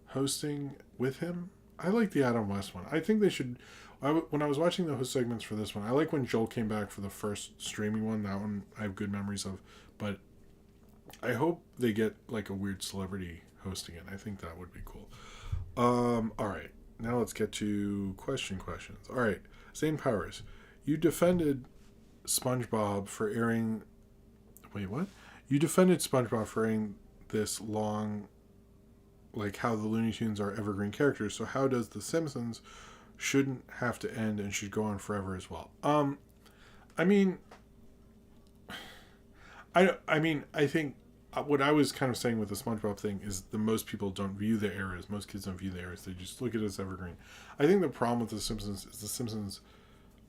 hosting with him. I like the Adam West one. I think they should. When I was watching the host segments for this one, I like when Joel came back for the first streaming one. That one I have good memories of. But I hope they get like a weird celebrity hosting it. I think that would be cool. All right. Now let's get to questions. All right. Zane Powers, you defended SpongeBob for airing. Wait, what? You defended SpongeBob for airing this long, like how the Looney Tunes are evergreen characters. So how does The Simpsons shouldn't have to end and should go on forever as well? I mean, I think what I was kind of saying with the SpongeBob thing is the most people don't view the eras. Most kids don't view the eras. They just look at it as evergreen. I think the problem with The Simpsons is The Simpsons,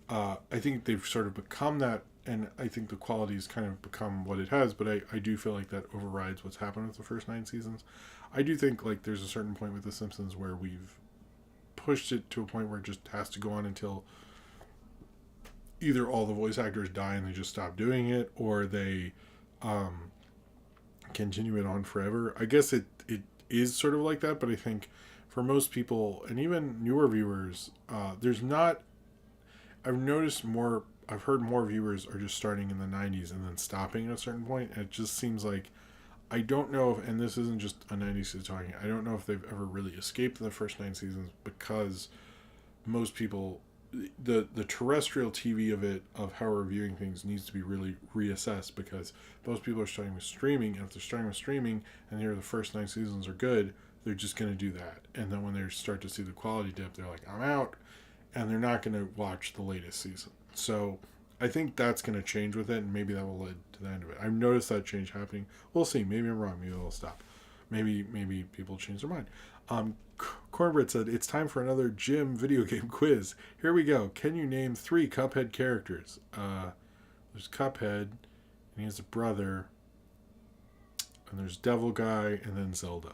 I think they've sort of become that, and I think the quality's kind of become what it has, but I do feel like that overrides what's happened with the first 9 seasons. I do think like there's a certain point with The Simpsons where we've pushed it to a point where it just has to go on until either all the voice actors die and they just stop doing it, or they continue it on forever. I guess it is sort of like that, but I think for most people and even newer viewers, there's not. I've noticed more. I've heard more viewers are just starting in the 90s and then stopping at a certain point. And it just seems like I don't know if, and this isn't just a 90s kid talking. I don't know if they've ever really escaped the first 9 seasons because most people, the terrestrial TV of how we're viewing things needs to be really reassessed because most people are starting with streaming, and if they're starting with streaming and hear the first 9 seasons are good, they're just going to do that. And then when they start to see the quality dip, they're like, I'm out, and they're not going to watch the latest season. So I think that's going to change with it, and maybe that will lead to the end of it. I've noticed that change happening. We'll see. Maybe I'm wrong. Maybe it'll stop. Maybe people change their mind. Cornbread said, it's time for another Jim video game quiz. Here we go. Can you name 3 Cuphead characters? There's Cuphead, and he has a brother, and there's Devil Guy, and then Zelda.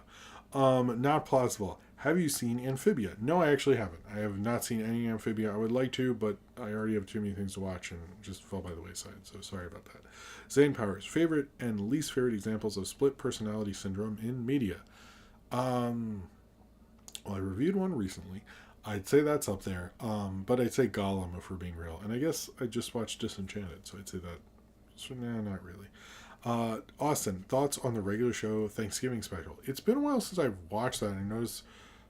Not plausible. Have you seen Amphibia? No, I actually haven't. I have not seen any Amphibia. I would like to, but I already have too many things to watch and just fell by the wayside, so sorry about that. Zane Powers, favorite and least favorite examples of split personality syndrome in media? Well, I reviewed one recently. I'd say that's up there, but I'd say Gollum if we're being real. And I guess I just watched Disenchanted, so I'd say that. So, nah, not really. Austin, thoughts on the regular show Thanksgiving special? It's been a while since I've watched that. I noticed,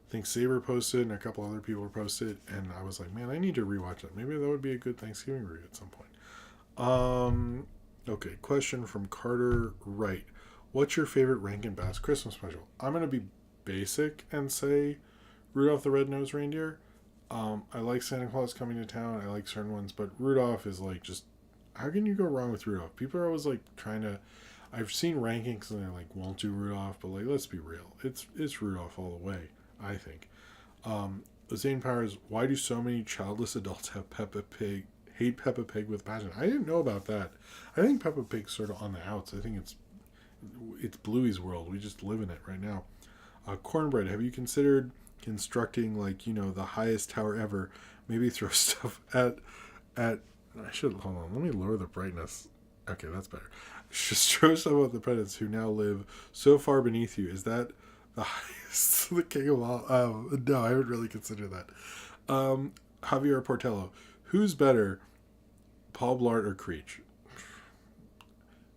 I think Saber posted and a couple other people posted, and I was like, man, I need to rewatch that. Maybe that would be a good Thanksgiving review at some point. Okay, question from Carter Wright. What's your favorite Rankin Bass Christmas special? I'm going to be basic and say Rudolph the Red-Nosed Reindeer. I like Santa Claus Coming to Town. I like certain ones, but Rudolph is like just, how can you go wrong with Rudolph? People are always like trying to, I've seen rankings and they're like, won't do Rudolph, but like, let's be real. It's Rudolph all the way, I think. Zane Powers, why do so many childless adults have Peppa Pig hate Peppa Pig with passion? I didn't know about that. I think Peppa Pig's sort of on the outs. I think it's Bluey's world. We just live in it right now. Cornbread, have you considered constructing the highest tower ever? Maybe throw stuff at. I should hold on. Let me lower the brightness. Okay, that's better. Just throw stuff at the predators who now live so far beneath you. Is that the highest, the king of all? No, I would really consider that. Javier Portello, who's better, Paul Blart or Creech?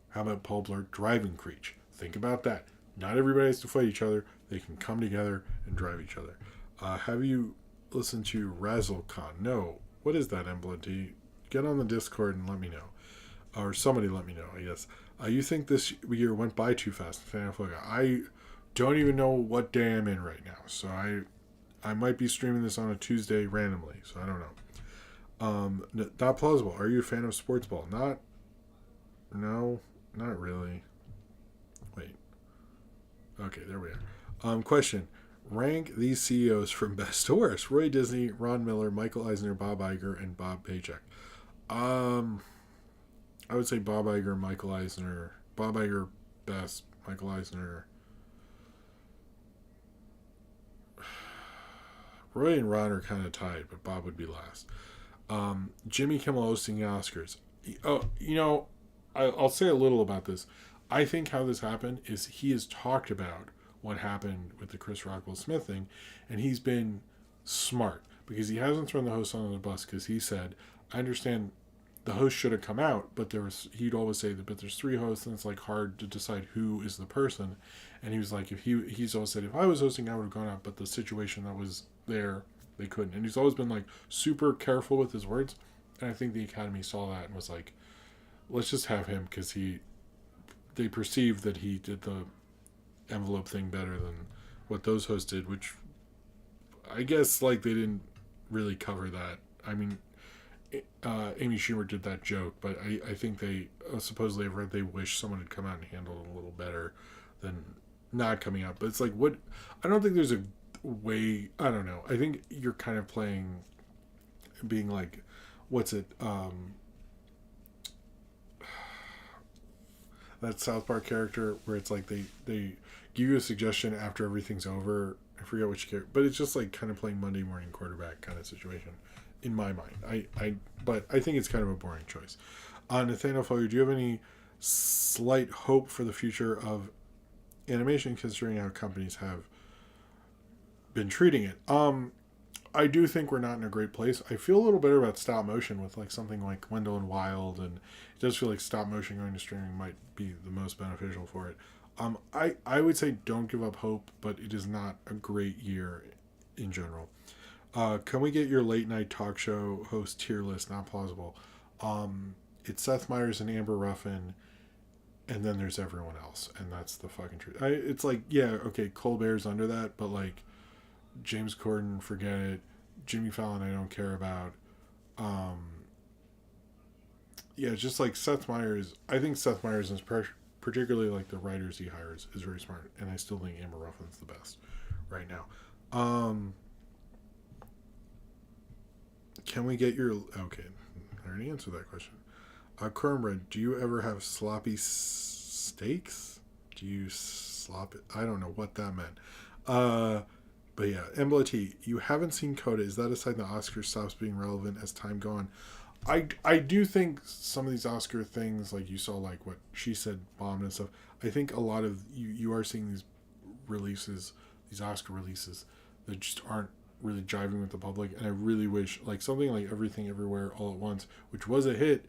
How about Paul Blart driving Creech? Think about that. Not everybody has to fight each other. They can come together and drive each other. Have you listened to Razzlecon? No. What is that, MBLT? Get on the Discord and let me know. Or somebody let me know, I guess. You think this year went by too fast? I don't even know what day I'm in right now. So I might be streaming this on a Tuesday randomly. So I don't know. Not plausible. Are you a fan of sports ball? No, not really. Wait. Okay, there we are. Question. Rank these CEOs from best to worst. Roy Disney, Ron Miller, Michael Eisner, Bob Iger, and Bob Paycheck. I would say Bob Iger, Michael Eisner. Bob Iger best, Michael Eisner. Roy and Ron are kind of tied, but Bob would be last. Jimmy Kimmel hosting the Oscars. Oh, I'll say a little about this. I think how this happened is he has talked about what happened with the Chris Rock Will Smith thing, and he's been smart because he hasn't thrown the host under the bus because he said, I understand the host should have come out, but he'd always say that, but there's 3 hosts and it's like hard to decide who is the person. And he was like, he's always said, if I was hosting, I would have gone out, but the situation that was there, they couldn't. And he's always been like super careful with his words. And I think the Academy saw that and was like, let's just have him because they perceived that he did the envelope thing better than what those hosts did, which I guess they didn't really cover that. I mean, Amy Schumer did that joke, but I think they supposedly have read they wish someone had come out and handled it a little better than not coming out. But it's like, what? I don't think there's a way. I don't know. I think you're kind of being like, what's it? That South Park character where it's like they give you a suggestion after everything's over. I forget which character, but it's just like kind of playing Monday morning quarterback kind of situation. In my mind, but I think it's kind of a boring choice. Nathaniel Foger, do you have any slight hope for the future of animation, considering how companies have been treating it? I do think we're not in a great place. I feel a little better about stop motion with something like Wendell and Wild, and it does feel like stop motion going to streaming might be the most beneficial for it. I would say don't give up hope, but it is not a great year in general. Can we get your late night talk show host tier list? Not plausible. It's Seth Meyers and Amber Ruffin, and then there's everyone else, and that's the fucking truth. It's like, yeah, okay, Colbert's under that, but James Corden, forget it. Jimmy Fallon, I don't care about. Yeah, just Seth Meyers. I think Seth Meyers is particularly the writers he hires is very smart, and I still think Amber Ruffin's the best right now. Can we get your... Okay, I already answered that question. Cornbread, do you ever have sloppy steaks? Do you slop it? I don't know what that meant. But yeah, MBLT, you haven't seen Coda. Is that a sign the Oscar stops being relevant as time go on? I do think some of these Oscar things, you saw, what She Said bombed and stuff. I think a lot of... You are seeing these releases, these Oscar releases, that just aren't really jiving with the public, and I really wish something like Everything Everywhere All at Once, which was a hit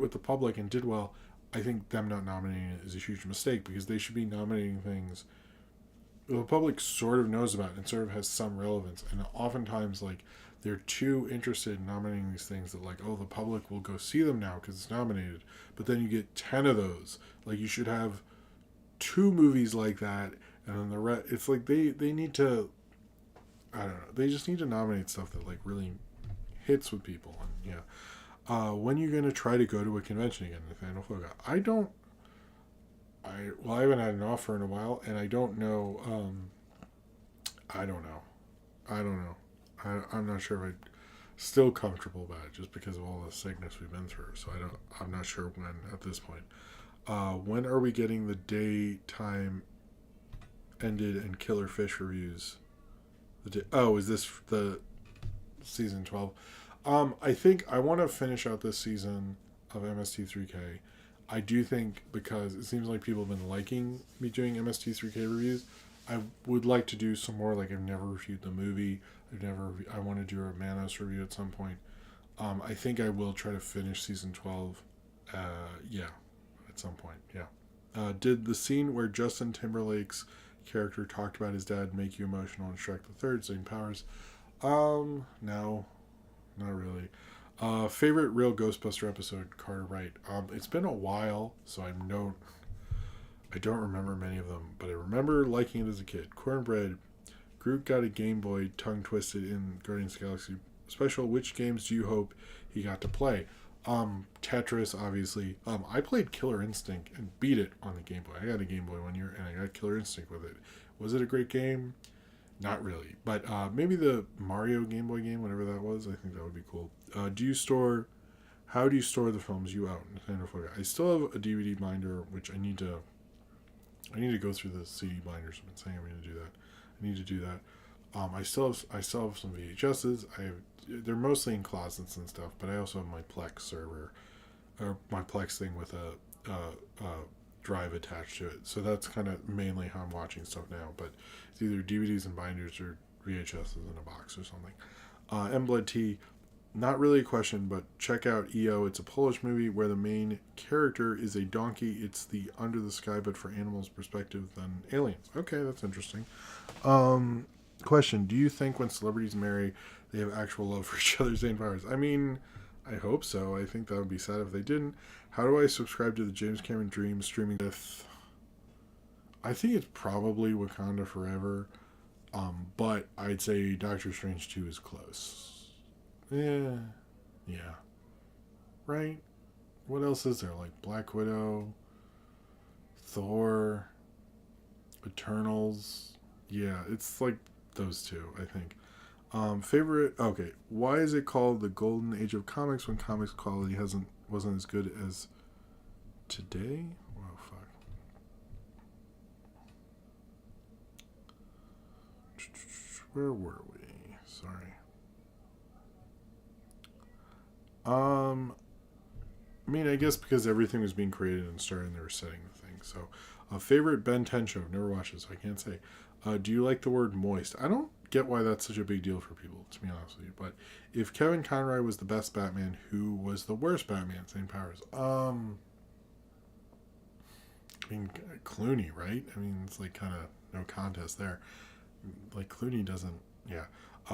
with the public and did well. I think them not nominating it is a huge mistake because they should be nominating things the public sort of knows about and sort of has some relevance, and oftentimes they're too interested in nominating these things that the public will go see them now because it's nominated, but then you get 10 of those. You should have 2 movies like that, and then the rest. It's they need to, I don't know. They just need to nominate stuff that really hits with people. And yeah, when are you gonna try to go to a convention again, Nathaniel Foga? I haven't had an offer in a while, and I don't know. I don't know. I'm not sure if I'm still comfortable about it just because of all the sickness we've been through. So I'm not sure when at this point. When are we getting the daytime ended and Killer Fish reviews? Is this the season 12? I think I want to finish out this season of MST3K. I do think because it seems like people have been liking me doing MST3K reviews, I would like to do some more. Like I've never reviewed the movie. I want to do a Manos review at some point. I think I will try to finish season 12. Yeah, at some point. Yeah. Did the scene where Justin Timberlake's character talked about his dad make you emotional in Shrek the Third, Same Powers? No, not really. Favorite real Ghostbuster episode, Carter Wright. It's been a while, so I don't remember many of them, but I remember liking it as a kid. Cornbread. Groot got a Game Boy tongue twisted in Guardians of the Galaxy special. Which games do you hope he got to play? Tetris, obviously. I played Killer Instinct and beat it on the Game Boy. I got a Game Boy one year and I got Killer Instinct with it. Was it a great game? Not really. But maybe the Mario Game Boy game, whatever that was, I think that would be cool. How do you store the films you out? I still have a DVD binder, which I need to go through the CD binders. I've been saying I'm going to do that. I need to do that. I still have some VHSs. They're mostly in closets and stuff, but I also have my Plex server, or my Plex thing with a drive attached to it. So that's kind of mainly how I'm watching stuff now. But it's either DVDs and binders or VHSs in a box or something. M-Blood T, not really a question, but check out EO. It's a Polish movie where the main character is a donkey. It's the Under the Sky, but for animals perspective than aliens. Okay, that's interesting. Question, do you think when celebrities marry, they have actual love for each other's same powers? I mean, I hope so. I think that would be sad if they didn't. How do I subscribe to the James Cameron Dream streaming with? I think it's probably Wakanda Forever. But I'd say Doctor Strange 2 is close. Yeah. Right? What else is there? Like Black Widow, Thor, Eternals. Yeah, it's like those two, I think. Favorite. Okay, why is it called the Golden Age of Comics when comics quality wasn't as good as today? Oh fuck. Where were we? Sorry. I mean, I guess because everything was being created and started, and they were setting the thing. So, favorite Ben 10 show. Never watched it, so I can't say. Do you like the word moist? I don't get why that's such a big deal for people, to be honest with you. But if Kevin Conroy was the best Batman, who was the worst Batman? Same powers. I mean, Clooney, right? I mean, it's like kind of no contest there. Like Clooney doesn't. Yeah.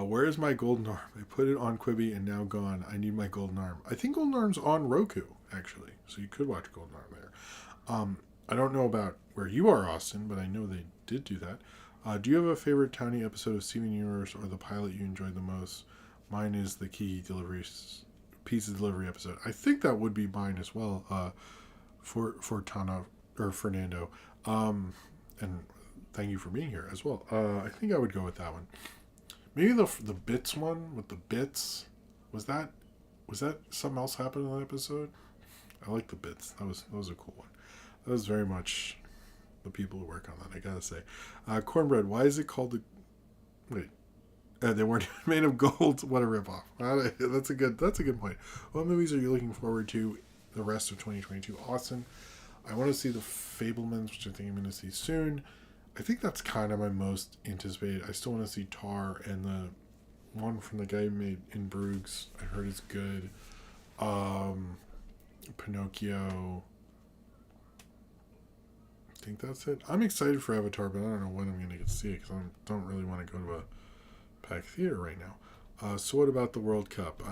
Where is my golden arm? I put it on Quibi and now gone. I need my golden arm. I think golden arm's on Roku actually, so you could watch golden arm there. I don't know about where you are, Austin, but I know they did do that. Do you have a favorite Townie episode of Steven Universe or the pilot you enjoyed the most? Mine is the pizza delivery episode. I think that would be mine as well. For Tana or Fernando. And thank you for being here as well. I think I would go with that one. Maybe the bits one with the bits. Was that something else happened in that episode? I like the bits. That was a cool one. That was very much the people who work on that, I gotta say. Cornbread, why is it called the... Wait. They weren't made of gold. What a ripoff. That's a good point. What movies are you looking forward to the rest of 2022? Austin, I want to see The Fablemans, which I think I'm going to see soon. I think that's kind of my most anticipated. I still want to see Tar, and the one from the guy who made In Bruges, I heard is good. Pinocchio... I think that's it. I'm excited for Avatar, but I don't know when I'm going to get to see it because I don't really want to go to a packed theater right now. So what about the World Cup?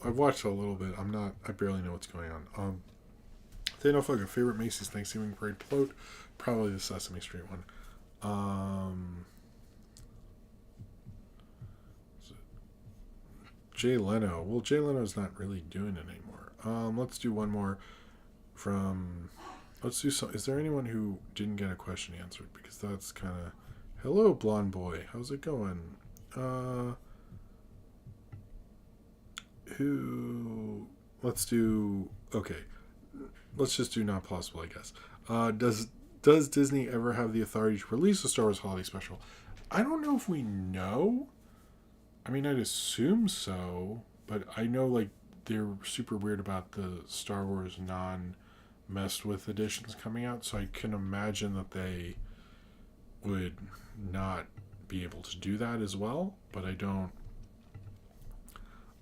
I've watched it a little bit. I barely know what's going on. Thanofug, favorite Macy's Thanksgiving parade float? Probably the Sesame Street one. Jay Leno. Well, Jay Leno's not really doing it anymore. Let's do one more from... Let's do some. Is there anyone who didn't get a question answered? Because that's kind of... Hello, blonde boy. How's it going? who? Let's do. Okay, let's just do not possible, I guess. Does Disney ever have the authority to release a Star Wars holiday special? I don't know if we know. I mean, I'd assume so, but I know like they're super weird about the Star Wars non messed with editions coming out, so I can imagine that they would not be able to do that as well. But I don't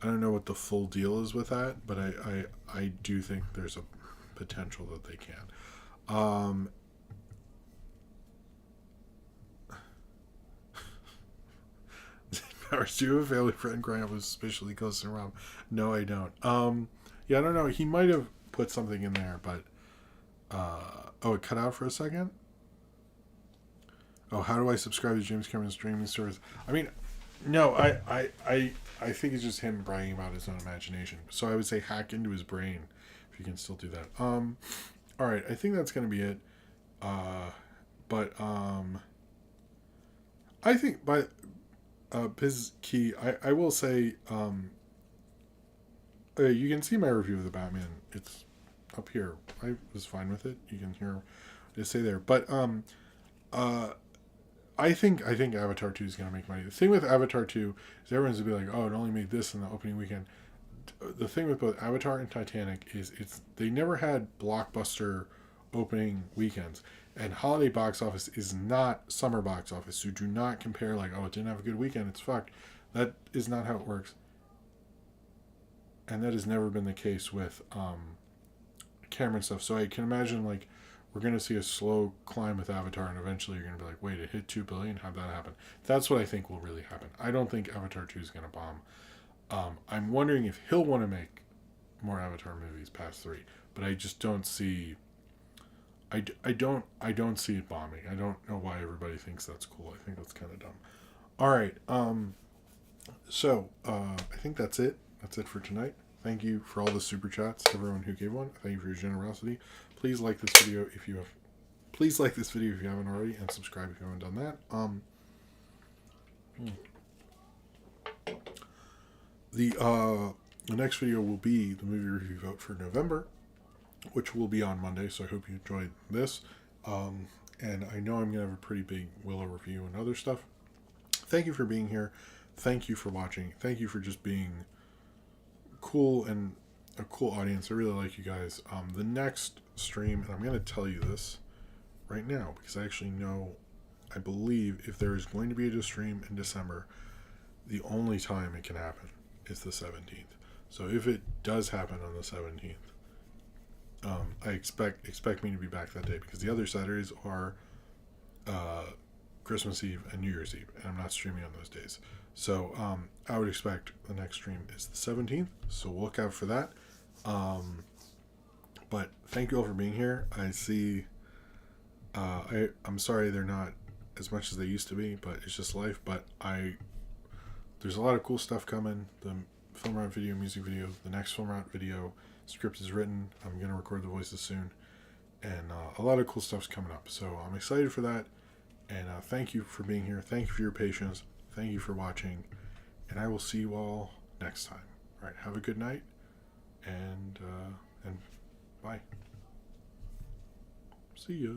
know what the full deal is with that, but I do think there's a potential that they can. Powers, do you have a family friend growing up was especially close to Rob? No, I don't. Yeah, I don't know. He might have put something in there, but it cut out for a second. Oh, how do I subscribe to James Cameron's streaming service? I mean, no, I think it's just him bragging about his own imagination. So I would say hack into his brain if you can still do that. All right, I think that's gonna be it. But I think by Biz Key, I will say you can see my review of the Batman. It's up here. I was fine with it. You can hear it say there. But I think Avatar 2 is going to make money. The thing with Avatar 2 is everyone's going to be like, oh, it only made this in the opening weekend. The thing with both Avatar and Titanic is they never had blockbuster opening weekends. And holiday box office is not summer box office. So do not compare like, oh, it didn't have a good weekend, it's fucked. That is not how it works. And that has never been the case with Cameron stuff. So I can imagine like we're going to see a slow climb with Avatar, and eventually you're going to be like, wait, it hit 2 billion? How'd that happen? That's what I think will really happen. I don't think Avatar 2 is going to bomb. I'm wondering if he'll want to make more Avatar movies past 3, but I just don't see... I don't see it bombing. I don't know why everybody thinks that's cool. I think that's kind of dumb. All right. So I think that's it. That's it for tonight. Thank you for all the super chats, everyone who gave one. Thank you for your generosity. Please like this video if you have. Please like this video if you haven't already, and subscribe if you haven't done that. The next video will be the movie review vote for November, which will be on Monday. So I hope you enjoyed this. And I know I'm gonna have a pretty big Willow review and other stuff. Thank you for being here. Thank you for watching. Thank you for just being cool and a cool audience. I really like you guys. The next stream, and I'm going to tell you this right now because I actually know, I believe if there is going to be a stream in December, the only time it can happen is the 17th. So if it does happen on the 17th, I expect me to be back that day because the other Saturdays are Christmas Eve and New Year's Eve, and I'm not streaming on those days. So I would expect the next stream is the 17th, so look out for that. But thank you all for being here. I see I'm sorry they're not as much as they used to be, but it's just life. But there's a lot of cool stuff coming. The film route video, music video, the next film route video script is written. I'm going to record the voices soon, and a lot of cool stuff's coming up. So I'm excited for that, and thank you for being here. Thank you for your patience. Thank you for watching, and I will see you all next time. All right, have a good night, and bye. See ya.